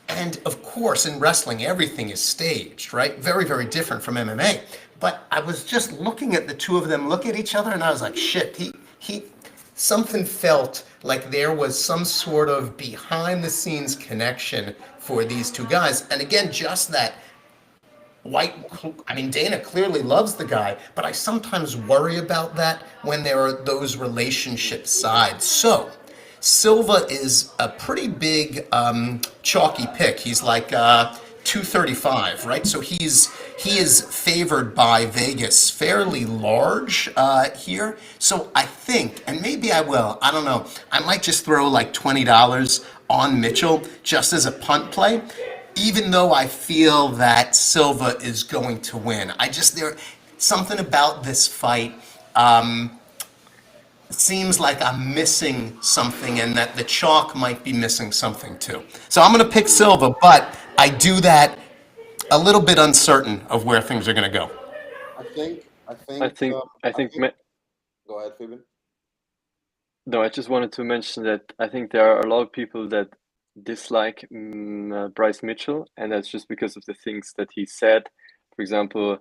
And of course, in wrestling, everything is staged, right? Very, very different from MMA. But I was just looking at the two of them look at each other, and I was like, shit, something felt like there was some sort of behind the scenes connection for these two guys. And again, just that White, I mean, Dana clearly loves the guy, but I sometimes worry about that when there are those relationship sides. So, Silva is a pretty big chalky pick. He's like 235, right? So he is favored by Vegas fairly large here. So I think, and maybe I will, I don't know, I might just throw like $20 on Mitchell just as a punt play, even though I feel that Silva is going to win. There something about this fight. It seems like I'm missing something, and that the chalk might be missing something too. So I'm going to pick Silva, but I do that a little bit uncertain of where things are going to go. I think Go ahead, Fabian. No, I just wanted to mention that I think there are a lot of people that dislike Bryce Mitchell, and that's just because of the things that he said. For example,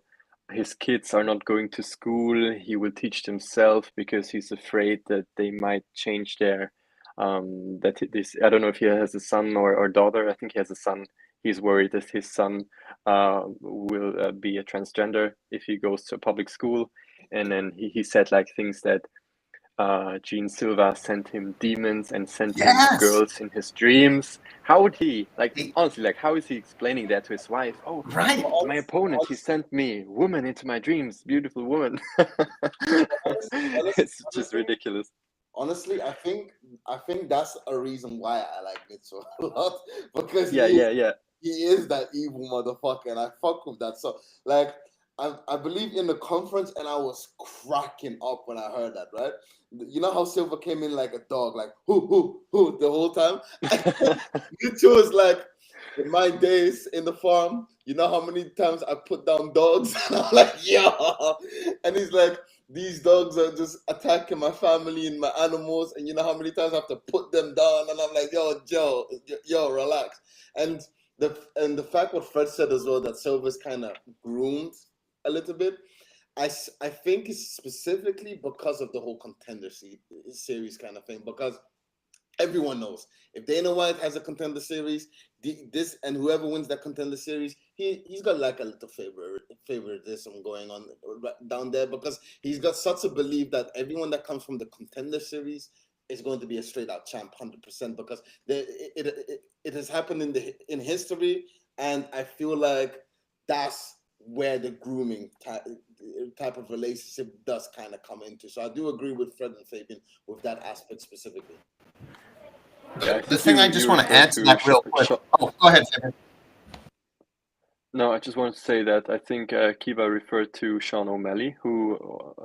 his kids are not going to school. He will teach themselves because he's afraid that they might change their I don't know if he has a son or daughter. I think he has a son. He's worried that his son will be a transgender if he goes to a public school. And then he said like things that Gene Silva sent him demons and sent him girls in his dreams. How would he, honestly, how is he explaining that to his wife? Oh, right. My opponent, he sent me woman into my dreams, beautiful woman. It's just ridiculous. Honestly, I think that's a reason why I like Mitchell a lot, because he is that evil motherfucker, and I fuck with that. So I believe in the conference, and I was cracking up when I heard that. Right? You know how Silva came in like a dog, like who the whole time. Mitchell was like, in my days in the farm, you know how many times I put down dogs, and I'm like, yeah. And he's like, these dogs are just attacking my family and my animals, and you know how many times I have to put them down, and I'm like, yo, relax. And the fact what Fred said as well, that Silva's kind of groomed a little bit. I think it's specifically because of the whole contender series kind of thing, because everyone knows if Dana White has a contender series, this and whoever wins that contender series, he's got like a little favoritism going on down there, because he's got such a belief that everyone that comes from the contender series is going to be a straight out champ 100%, because it has happened in history, and I feel like that's where the grooming type of relationship does kind of come into. So I do agree with Fred and Fabian with that aspect specifically. Yeah, The thing I just want to add to that real quick. Oh, go ahead, Fabian. No, I just wanted to say that I think Kiva referred to Sean O'Malley, who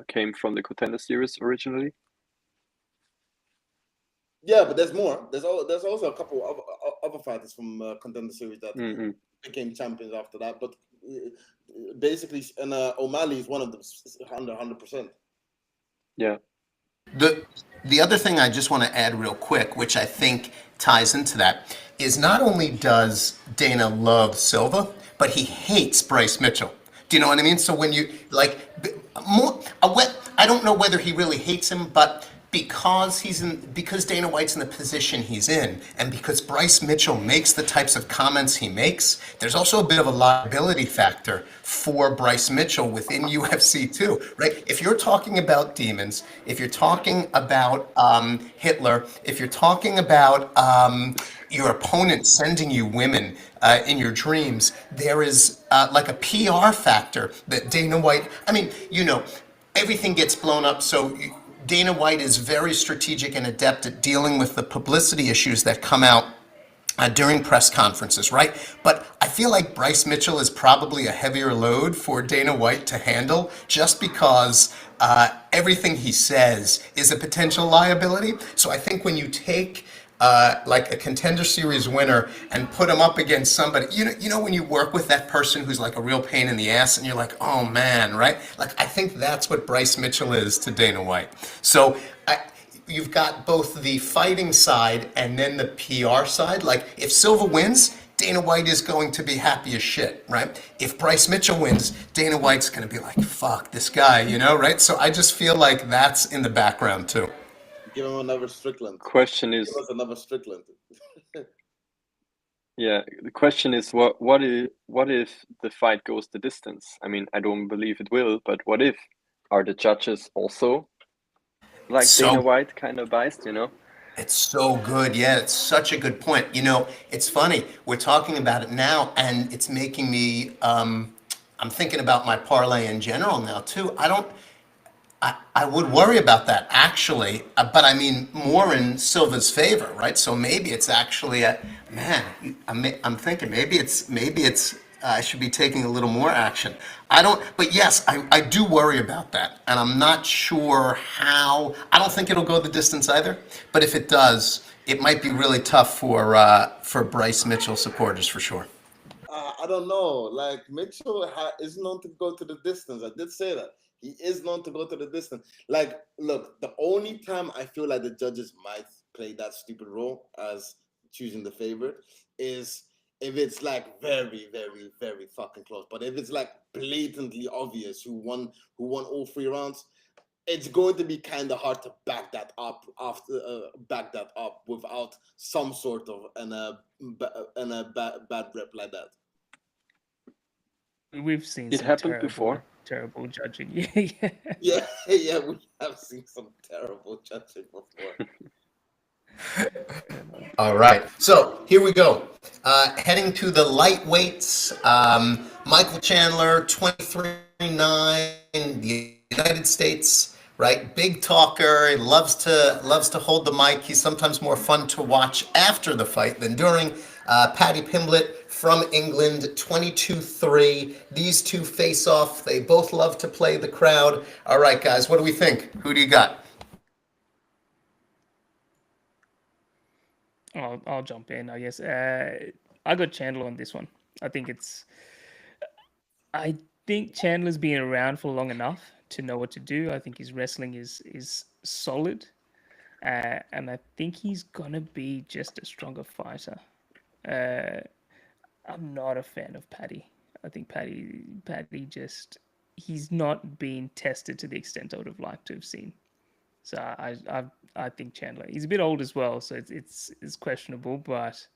came from the Contender Series originally. Yeah, but there's more. There's also a couple of other fighters from Contender Series that became champions after that. But basically, and O'Malley is one of them, 100%. Yeah. The other thing I just want to add real quick, which I think ties into that, is not only does Dana love Silva, but he hates Bryce Mitchell. Do you know what I mean? So when you like, I don't know whether he really hates him, but because Dana White's in the position he's in, and because Bryce Mitchell makes the types of comments he makes, there's also a bit of a liability factor for Bryce Mitchell within UFC too, right? If you're talking about demons, if you're talking about Hitler, if you're talking about your opponent sending you women in your dreams, there is like a PR factor that Dana White, I mean, you know, everything gets blown up, so Dana White is very strategic and adept at dealing with the publicity issues that come out during press conferences, right? But I feel like Bryce Mitchell is probably a heavier load for Dana White to handle, just because everything he says is a potential liability. So I think when you take like a Contender Series winner and put him up against somebody, you know when you work with that person who's like a real pain in the ass, and you're like, oh man, right? Like, I think that's what Bryce Mitchell is to Dana White. So you've got both the fighting side and then the PR side. Like, if Silva wins, Dana White is going to be happy as shit, right? If Bryce Mitchell wins, Dana White's going to be like, fuck this guy, you know, right? So I just feel like that's in the background too. Give him another Strickland. Question is, Give us another Strickland. yeah, the question is, what if the fight goes the distance? I mean, I don't believe it will, but what if? Are the judges also like Dana White kind of biased, you know? It's so good. Yeah, it's such a good point. You know, it's funny. We're talking about it now, and it's making me, I'm thinking about my parlay in general now, too. I would worry about that, actually, but I mean, more in Silva's favor, right? So maybe it's actually I'm thinking maybe it's I should be taking a little more action. But yes, I do worry about that, and I'm not sure how. I don't think it'll go the distance either, but if it does, it might be really tough for Bryce Mitchell supporters for sure. I don't know. Like, Mitchell is known to go to the distance. I did say that. He is known to go to the distance. Like, look, the only time I feel like the judges might play that stupid role as choosing the favorite is if it's like very, very, very fucking close. But if it's like blatantly obvious who won all 3 rounds, it's going to be kind of hard to back that up without some sort of bad rep like that. We've seen it happened before. Terrible judging. Yeah, we have seen some terrible judging before. All right, so here we go. Heading to the lightweights. Michael Chandler, 23-9, the United States, right? Big talker. He loves to hold the mic. He's sometimes more fun to watch after the fight than during. Paddy Pimblett, from England, 22-3. These two face off. They both love to play the crowd. All right, guys, what do we think? Who do you got? I'll jump in, I guess. I got Chandler on this one. I think Chandler's been around for long enough to know what to do. I think his wrestling is solid, and I think he's gonna be just a stronger fighter. I'm not a fan of Paddy. I think Paddy just he's not been tested to the extent I would have liked to have seen. So I think Chandler. He's a bit old as well, so it's questionable, but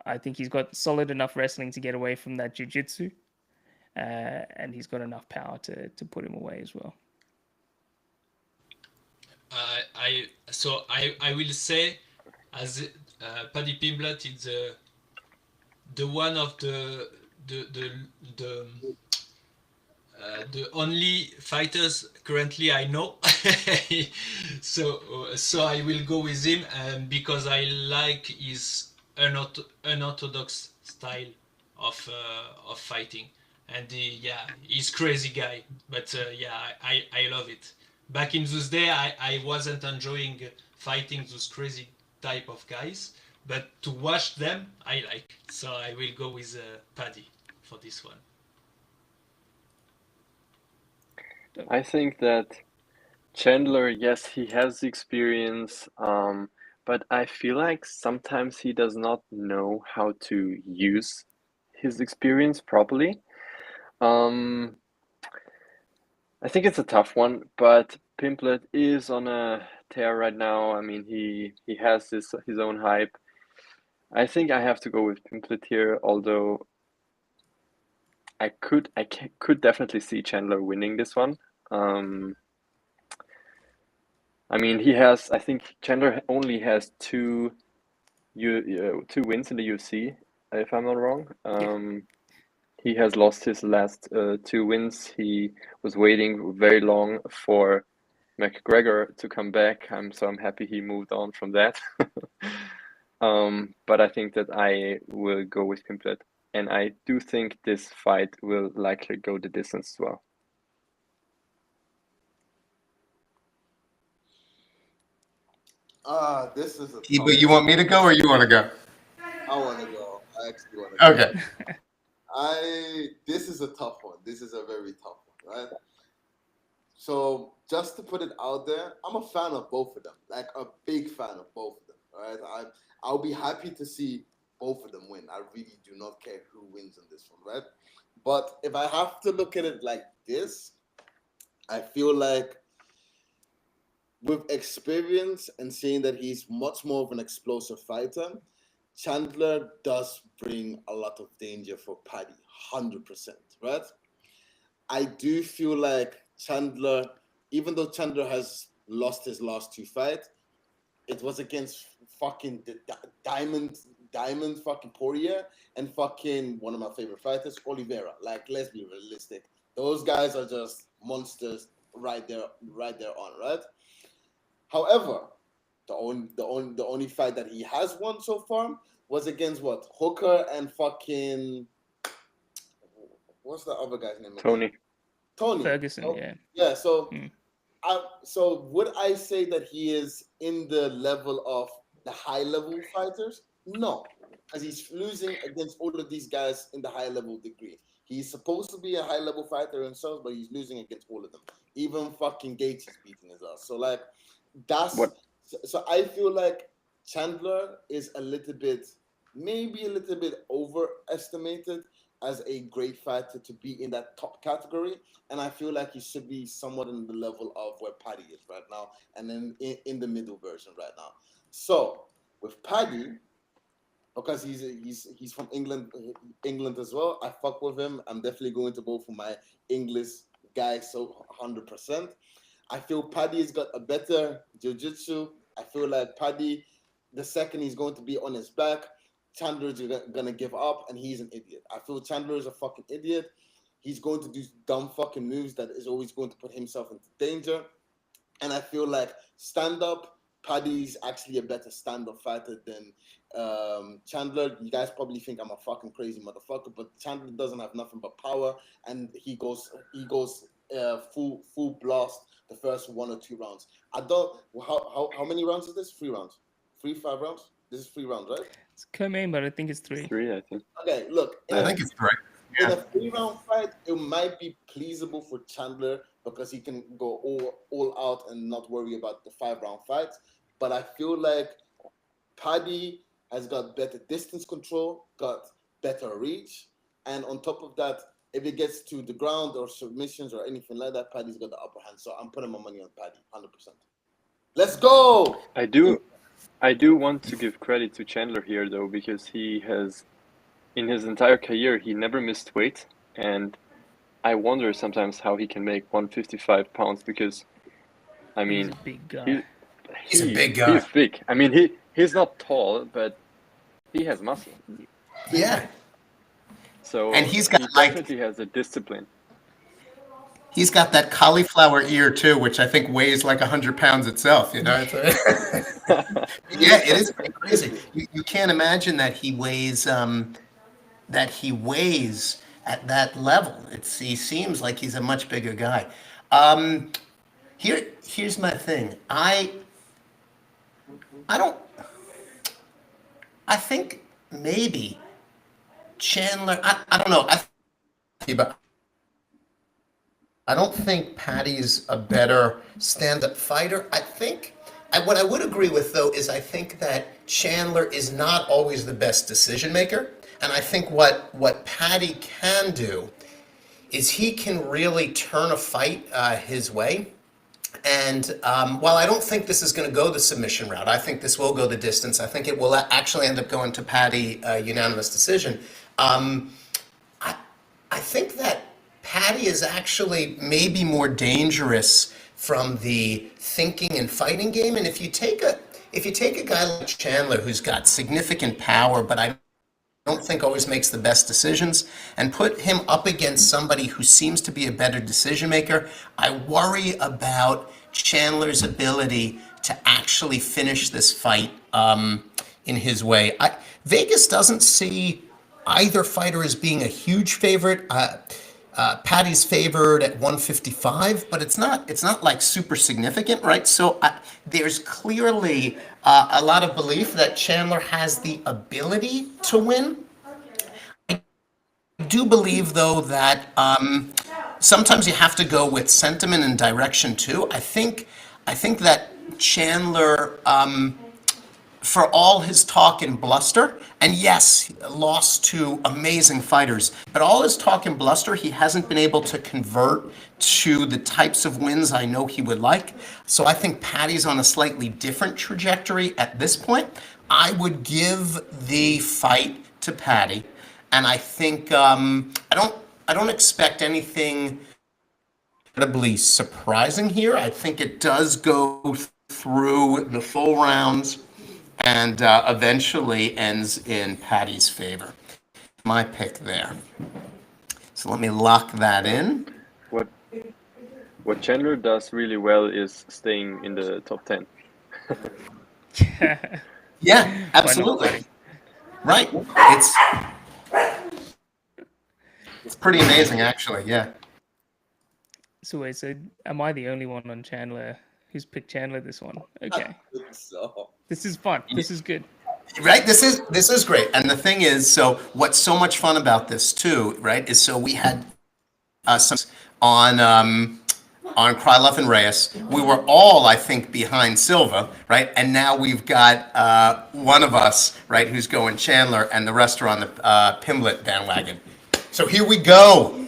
I think he's got solid enough wrestling to get away from that jiu-jitsu, and he's got enough power to put him away as well. I will say, as Paddy Pimblett is the one of the only fighters currently I know. so I will go with him because I like his unorthodox style of fighting, and he's crazy guy, but I love it. Back in those days, I wasn't enjoying fighting those crazy type of guys, but to watch them, I like. So I will go with Paddy for this one. I think that Chandler, yes, he has the experience, but I feel like sometimes he does not know how to use his experience properly. I think it's a tough one, but Pimblett is on a tear right now. I mean, he has his own hype. I think I have to go with Pimblett here, although I could definitely see Chandler winning this one. I mean, I think Chandler only has two wins in the UFC, if I'm not wrong. He has lost his last 2 wins. He was waiting very long for McGregor to come back. So I'm happy he moved on from that. But I think that I will go with Pimblett, and I do think this fight will likely go the distance as well. This is a But you want me to go or you want to go? I want to go. I actually want to Okay. go. This is a tough one. This is a very tough one, right? So just to put it out there, I'm a fan of both of them, like a big fan of both of them, right? I'll be happy to see both of them win. I really do not care who wins in this one, right? But if I have to look at it like this, I feel like with experience and seeing that he's much more of an explosive fighter, Chandler does bring a lot of danger for Paddy, 100%, right? I do feel like Chandler, even though Chandler has lost his last 2 fights, it was against fucking Diamond fucking Poirier and fucking one of my favorite fighters, Oliveira. Like, let's be realistic. Those guys are just monsters right there on, right? However, the only fight that he has won so far was against what? Hooker and fucking what's the other guy's name? Tony Ferguson, Yeah, so so would I say that he is in the level of the high level fighters? No, because he's losing against all of these guys in the high level degree. He's supposed to be a high level fighter himself, but he's losing against all of them. Even fucking Gates is beating his ass. So like so I feel like Chandler is maybe a little bit overestimated as a great fighter to be in that top category, and I feel like he should be somewhat in the level of where Paddy is right now, and then in the middle version right now. So with Paddy, because he's from England as well, I fuck with him. I'm definitely going to go for my English guy, so 100%. I feel Paddy's got a better jiu-jitsu. I feel like Paddy, the second he's going to be on his back, Chandler's gonna give up, and he's an idiot. I feel Chandler is a fucking idiot. He's going to do dumb fucking moves that is always going to put himself into danger. And I feel like stand up Paddy's actually a better stand-up fighter than Chandler. You guys probably think I'm a fucking crazy motherfucker, but Chandler doesn't have nothing but power, and he goes full blast the first 1 or 2 rounds. I don't how many rounds is this? 3 rounds, 5 rounds. This is 3 rounds, right? It's co-main, but I think it's 3. 3, I think. Okay, look. I think it's correct. In a 3-round fight, it might be pleasable for Chandler because he can go all out and not worry about the 5-round fights. But I feel like Paddy has got better distance control, got better reach, and on top of that, if it gets to the ground or submissions or anything like that, Paddy's got the upper hand. So I'm putting my money on Paddy, 100%. Let's go! I do want to give credit to Chandler here, though, because he has, in his entire career, he never missed weight, and I wonder sometimes how he can make 155 pounds because, I He's mean, a big guy. He's a big guy. He's big. I mean, he's not tall, but he has muscle. Yeah. So And he's got, he like- definitely has a discipline. He's got that cauliflower ear too, which I think weighs like 100 pounds itself. You know, yeah, it is pretty crazy. You can't imagine that he weighs at that level. He seems like he's a much bigger guy. Here's my thing. I think maybe Chandler. I don't know. But I don't think Paddy's a better stand-up fighter. What I would agree with, though, is I think that Chandler is not always the best decision maker. And I think what Paddy can do is he can really turn a fight his way. And while I don't think this is going to go the submission route, I think this will go the distance. I think it will actually end up going to Paddy, unanimous decision. I think that Paddy is actually maybe more dangerous from the thinking and fighting game. And if you take a guy like Chandler who's got significant power, but I don't think always makes the best decisions, and put him up against somebody who seems to be a better decision maker, I worry about Chandler's ability to actually finish this fight in his way. Vegas doesn't see either fighter as being a huge favorite. Paddy's favored at 155, but it's not like super significant, right? So there's clearly a lot of belief that Chandler has the ability to win. I do believe, though, that sometimes you have to go with sentiment and direction too. I think that Chandler, for all his talk and bluster, and yes, lost to amazing fighters, but all his talk and bluster, he hasn't been able to convert to the types of wins I know he would like. So I think Paddy's on a slightly different trajectory at this point. I would give the fight to Paddy, and I think I don't expect anything incredibly surprising here. I think it does go through the full rounds and eventually ends in Paddy's favor. My pick there. So let me lock that in. What Chandler does really well is staying in the top 10. Yeah, absolutely. Right. It's pretty amazing, actually. Yeah. So wait, so am I the only one on Chandler who's picked Chandler this one? Okay. So, This is fun. This is good. Right, this is great, and the thing is, so what's so much fun about this too, right? Is so we had some on Krylov and Reyes. We were all, I think, behind Silva, right? And now we've got one of us, right, who's going Chandler, and the rest are on the Pimblett bandwagon. So here we go,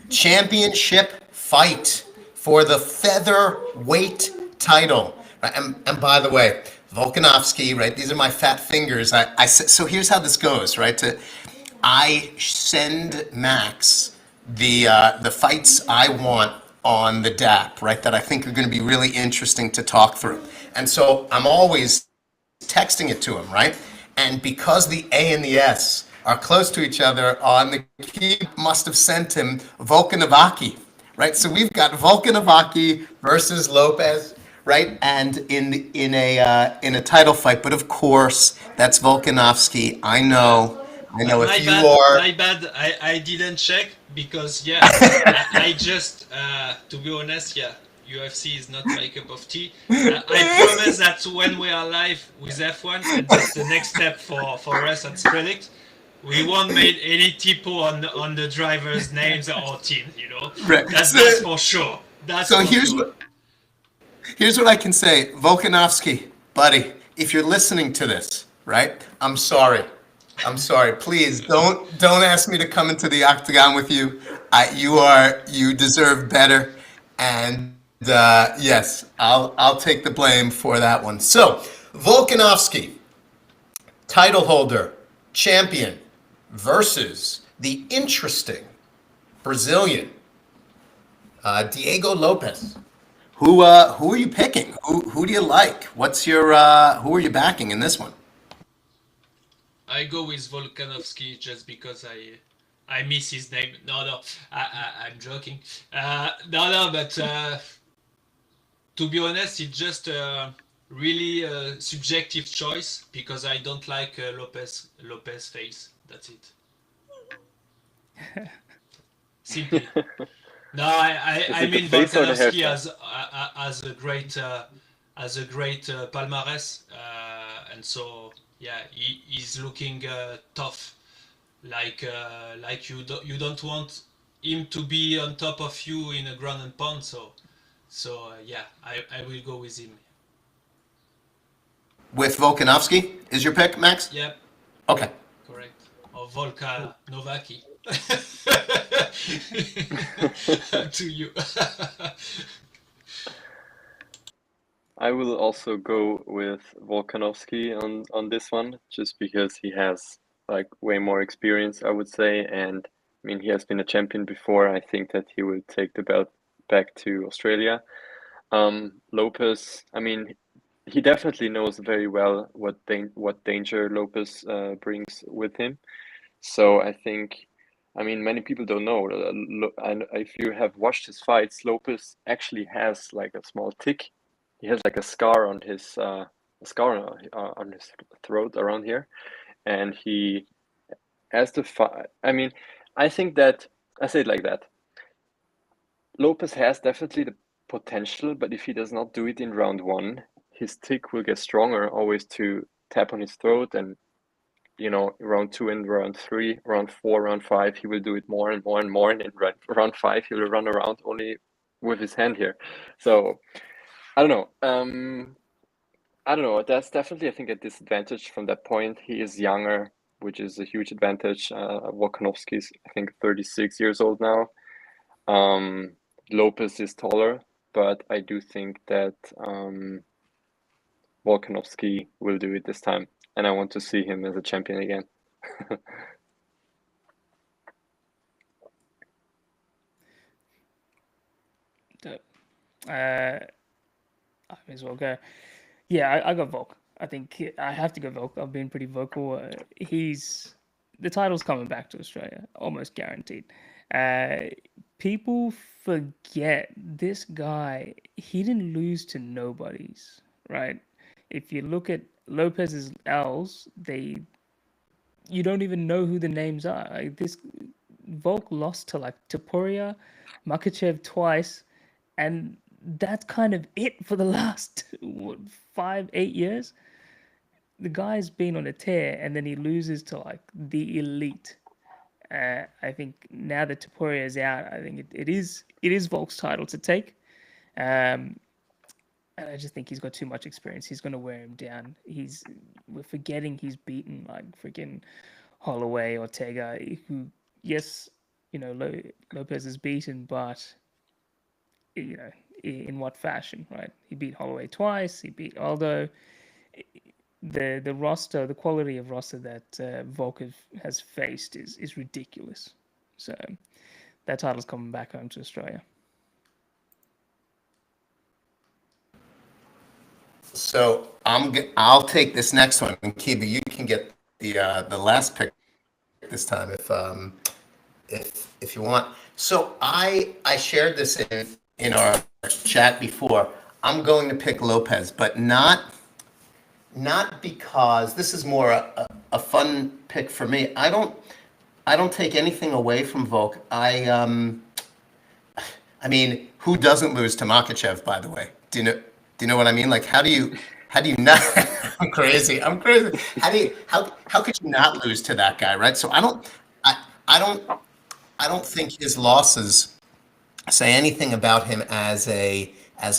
championship fight for the featherweight title. Right? And by the way, Volkanovski, right? These are my fat fingers. So here's how this goes, right? I send Max the fights I want on the DAP, right? That I think are going to be really interesting to talk through. And so I'm always texting it to him, right? And because the A and the S are close to each other, on the key must have sent him Volkanovski, right? So we've got Volkanovski versus Lopez, right? And in a title fight. But of course, that's Volkanovski. I know My if you bad, are. my bad. I didn't check because I just to be honest, UFC is not my cup of tea. I promise that when we are live with F1, and that's the next step for us at Spredict, we won't make any typo on the drivers' names or team. You know, Right. that's for sure. That's So for sure. here's what I can say, Volkanovski, buddy. If you're listening to this, right? I'm sorry. Please don't ask me to come into the octagon with you. You deserve better, and yes, I'll take the blame for that one. So Volkanovski, title holder, champion, versus the interesting Brazilian Diego Lopez. Who are you picking? Who do you like? What's your who are you backing in this one? I go with Volkanovski just because I miss his name. No, I'm joking. No, but to be honest, it's just a really subjective choice because I don't like Lopez face. That's it. Simply. No, Is I it the mean face or the Volkanovski hairstyle? has a great palmarès, and so yeah, he's looking tough. Like you don't want him to be on top of you in a ground and pound. So yeah, I will go with him. With Volkanovski is your pick, Max? Yep, Okay. correct. Or Volka Novaki. To you. I will also go with Volkanovski on this one, just because he has like way more experience, I would say, and I mean he has been a champion before. I think that he will take the belt back to Australia. Lopez, I mean, he definitely knows very well what danger Lopez brings with him. So I think, I mean, many people don't know. And if you have watched his fights, Lopez actually has like a small tick. He has like a scar on his on his throat around here, and he has to fight. I mean, I think that I say it like that. Lopez has definitely the potential, but if he does not do it in round one, his tick will get stronger, always to tap on his throat, and round two and round three, round four, round five, he will do it more and more and more. And in round five, he will run around only with his hand here. So I don't know. I don't know. That's definitely, I think, a disadvantage from that point. He is younger, which is a huge advantage. Volkanovski is, I think, 36 years old now. Lopez is taller, but I do think that Volkanovski will do it this time, and I want to see him as a champion again. I may as well go. Yeah, I got Volk. I think I have to go Volk. I've been pretty vocal. The title's coming back to Australia, almost guaranteed. People forget this guy. He didn't lose to nobodies, right? If you look at Lopez's L's, you don't even know who the names are. Like this, Volk lost to like Topuria, Makachev twice, and that's kind of it for the last 5-8 years. The guy's been on a tear, and then he loses to like the elite. I think now that Topuria is out, I think it is Volk's title to take. And I just think he's got too much experience. He's going to wear him down. We're forgetting he's beaten like freaking Holloway, Ortega, who, yes, Lopez is beaten, but in what fashion, right? He beat Holloway twice. He beat Aldo. The roster, the quality of roster that Volkov has faced is ridiculous. So that title's coming back home to Australia. So I'll take this next one, and Kiba, you can get the last pick this time if you want. So I shared this in our chat before. I'm going to pick Lopez, but not because this is more a fun pick for me. I don't take anything away from Volk. I mean, who doesn't lose to Makachev, by the way? Do you know what I mean? Like, how do you not? I'm crazy. I'm crazy. How could you not lose to that guy, right? So I don't I don't think his losses say anything about him as a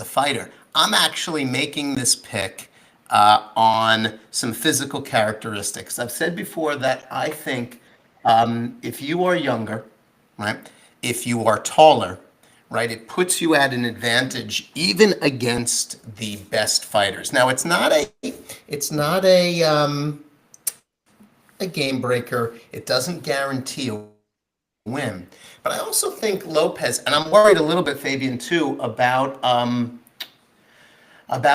fighter. I'm actually making this pick on some physical characteristics. I've said before that I think if you are younger, right, if you are taller, right, it puts you at an advantage even against the best fighters. Now it's not a game breaker. It doesn't guarantee a win. But I also think Lopez, and I'm worried a little bit, Fabian, too, about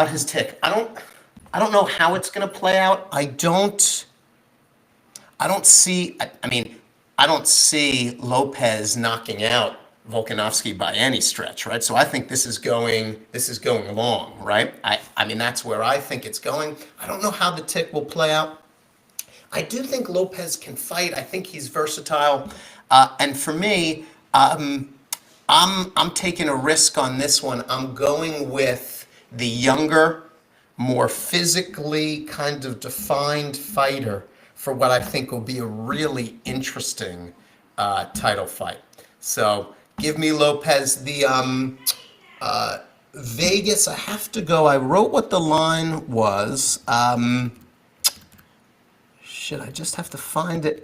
his tick. I don't know how it's going to play out. I don't see. I mean, I don't see Lopez knocking out Volkanovski by any stretch, right? So I think this is going long, right? I mean, that's where I think it's going. I don't know how the tick will play out. I do think Lopez can fight. I think he's versatile, and for me, I'm taking a risk on this one. I'm going with the younger, more physically kind of defined fighter for what I think will be a really interesting title fight. So give me Lopez. The Vegas, I have to go. I wrote what the line was. Shit, I just have to find it.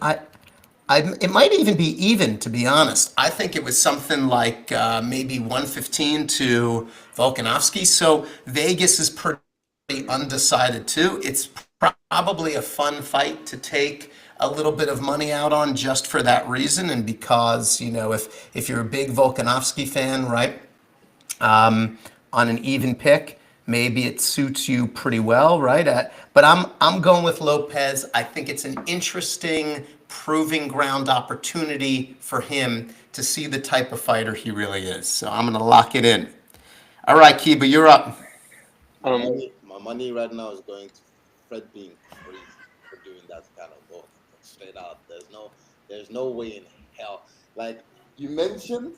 It might even be even, to be honest. I think it was something like maybe 115 to Volkanovski. So Vegas is pretty undecided too. It's probably a fun fight to take a little bit of money out on just for that reason, and because if you're a big Volkanovski fan, right? On an even pick, maybe it suits you pretty well, right? But I'm going with Lopez. I think it's an interesting proving ground opportunity for him to see the type of fighter he really is. So I'm going to lock it in. All right, Kiba, you're up. My money right now is going to Fred being crazy for doing that kind of work. Straight out, there's no way in hell. Like you mentioned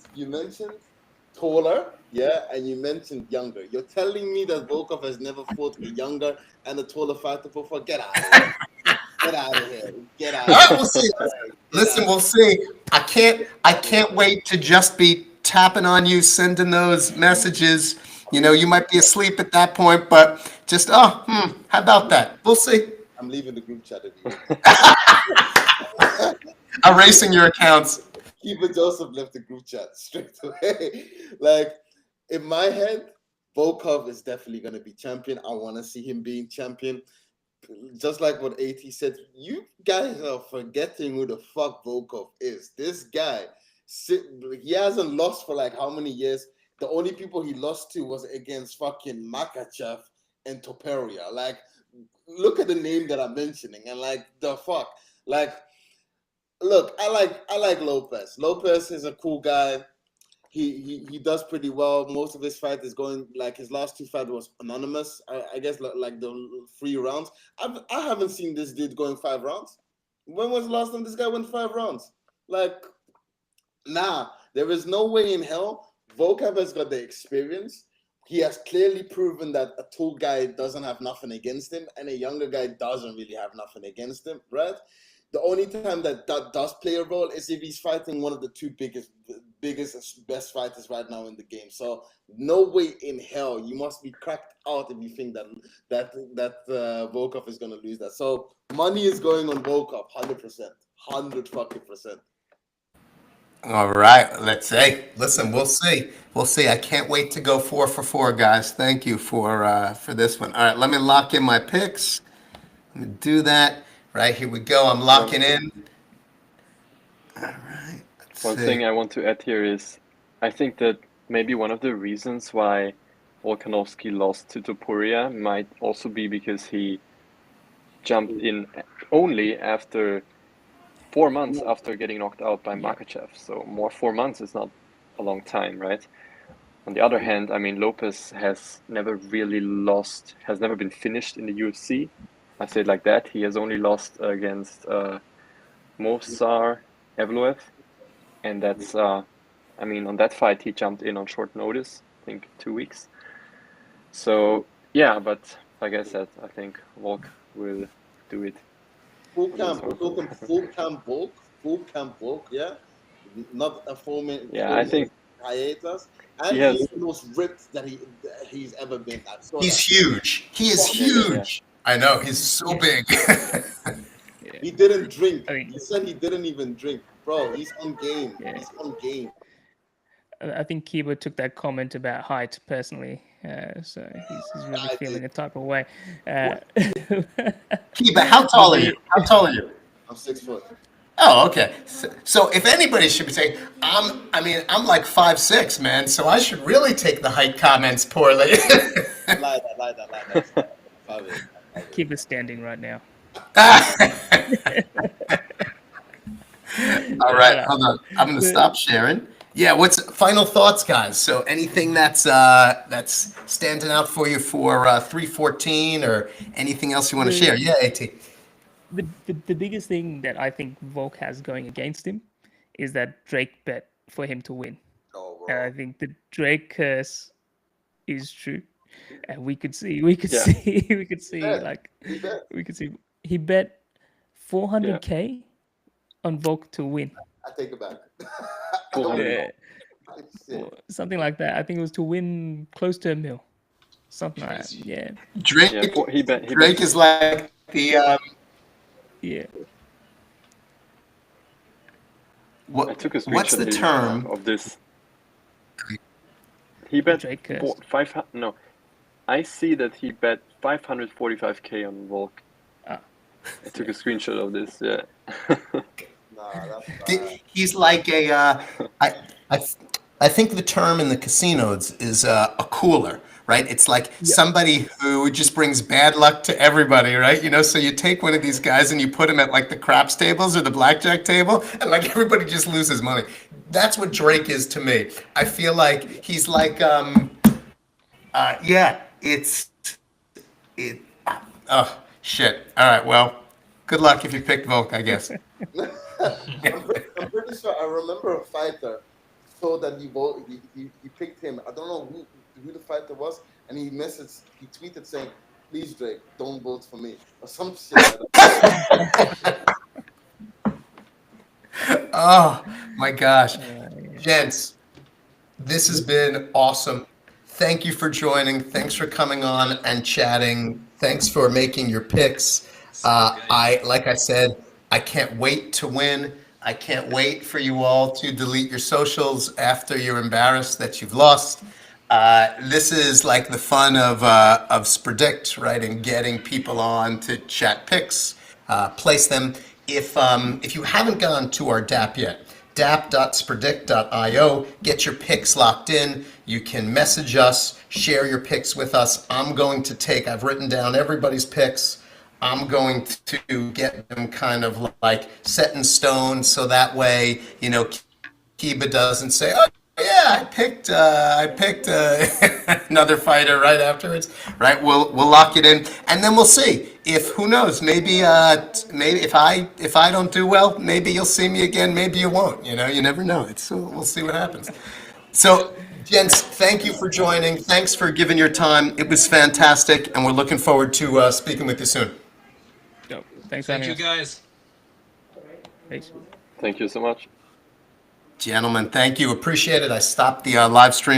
taller, yeah, and you mentioned younger. You're telling me that Volkov has never fought a younger and a taller fighter before? Get out of here! Get out of here! Get out! All Of right, here. we'll see. Get Listen, out. we'll see. I can't wait to just be tapping on you, sending those messages. You might be asleep at that point, but just how about that? We'll see. I'm leaving the group chat if you. Erasing your accounts. Keeper Joseph left the group chat straight away. Like in my head, Volkov is definitely going to be champion. I want to see him being champion. Just like what AT said, you guys are forgetting who the fuck Volkov is. This guy, he hasn't lost for like how many years? The only people he lost to was against fucking Makachev and Topuria. Like, look at the name that I'm mentioning, and like the fuck, like. Look, I like Lopez. Lopez is a cool guy. He does pretty well. Most of his fight is going like his last two fights was anonymous. I guess like the 3 rounds. I haven't seen this dude going 5 rounds. When was the last time this guy went 5 rounds? Like, nah, there is no way in hell. Volkov has got the experience. He has clearly proven that a tall guy doesn't have nothing against him, and a younger guy doesn't really have nothing against him, right? The only time that does play a role is if he's fighting one of the two biggest, best fighters right now in the game. So no way in hell, you must be cracked out if you think that Volkov is gonna lose that. So money is going on Volkov, 100%, 100%. All right, let's say. Listen, we'll see. We'll see. I can't wait to go 4 for 4, guys. Thank you for this one. All right, let me lock in my picks. Let me do that. Right, here we go. I'm locking in. All right. One thing I want to add here is I think that maybe one of the reasons why Volkanovski lost to Topuria might also be because he jumped in only after 4 months after getting knocked out by Makachev. So 4 months is not a long time, right? on the other hand, I mean, Lopez has never been finished in the UFC. I say it like that. He has only lost against Movsar Evloev, and that's I mean, on that fight he jumped in on short notice, I think 2 weeks. So yeah, but like I said, I think Volk will do it. Full camp, we're talking full camp bulk, yeah? Not a 4 minute Yeah, I think hiatus. And Yes. he's the most ripped that he's ever been. I saw He's that. huge. He is Yeah, yeah, yeah. huge. I know. He's so big. He didn't drink. I mean- He said he didn't even drink. Bro, he's on game. Yeah. He's on game. I think Kiba took that comment about height personally, so he's really I feeling did. a type of way. Kiba, how tall are you? How tall are you? I'm 6 foot. Oh, okay. So if anybody should be saying, I'm like 5'6", man, so I should really take the height comments poorly. Lie that. Kiba's standing right now. All right, hold on. I'm going to stop sharing. Yeah, what's final thoughts, guys? So anything that's standing out for you for 314 or anything else you want to share? Yeah, AT. The biggest thing that I think Volk has going against him is that Drake bet for him to win. Oh, And I bro. think the Drake curse is true. And we could see, bet. like, He bet. we could see, he bet 400K on Volk to win. I take it back. I 400. don't Yeah, know. Shit. or something like that. I think it was to win close to $1 million. Something like that. Crazy. Yeah. Drake, Yeah, he bet. Drake is like the Yeah. I took a what's the screenshot term? of this. He bet Drake curse. 500. No, I see that he bet 545K on Volk. Ah. I took a screenshot of this. Yeah. Nah, that's bad. He's like a I think the term in the casinos is a cooler, right? It's like somebody who just brings bad luck to everybody, right? You know, so you take one of these guys and you put him at like the craps tables or the blackjack table, and like everybody just loses money. That's what Drake is to me. I feel like he's like oh shit. All right, well, good luck if you picked Volk, I guess. I'm pretty sure I remember a fighter told that he picked him. I don't know who the fighter was, and he tweeted saying, "Please Drake, don't vote for me," or some shit like that. Oh my gosh. Gents, this has been awesome. Thank you for joining. Thanks for coming on and chatting. Thanks for making your picks. Like I said, I can't wait to win. I can't wait for you all to delete your socials after you're embarrassed that you've lost. This is like the fun of Spredict, right? And getting people on to chat picks, place them. If you haven't gone to our DAP yet, dap.spredict.io, get your picks locked in. You can message us, share your picks with us. I've written down everybody's picks. I'm going to get them kind of like set in stone, so that way, you know, Kiba doesn't say, "Oh yeah, I picked another fighter right afterwards." Right? We'll lock it in, and then we'll see. Who knows? Maybe if I don't do well, maybe you'll see me again. Maybe you won't. You know, you never know. We'll see what happens. So, gents, thank you for joining. Thanks for giving your time. It was fantastic, and we're looking forward to speaking with you soon. Dope. Thanks for Thank having you, us. guys. Peace. Thank you so much. Gentlemen, thank you. Appreciate it. I stopped the live stream.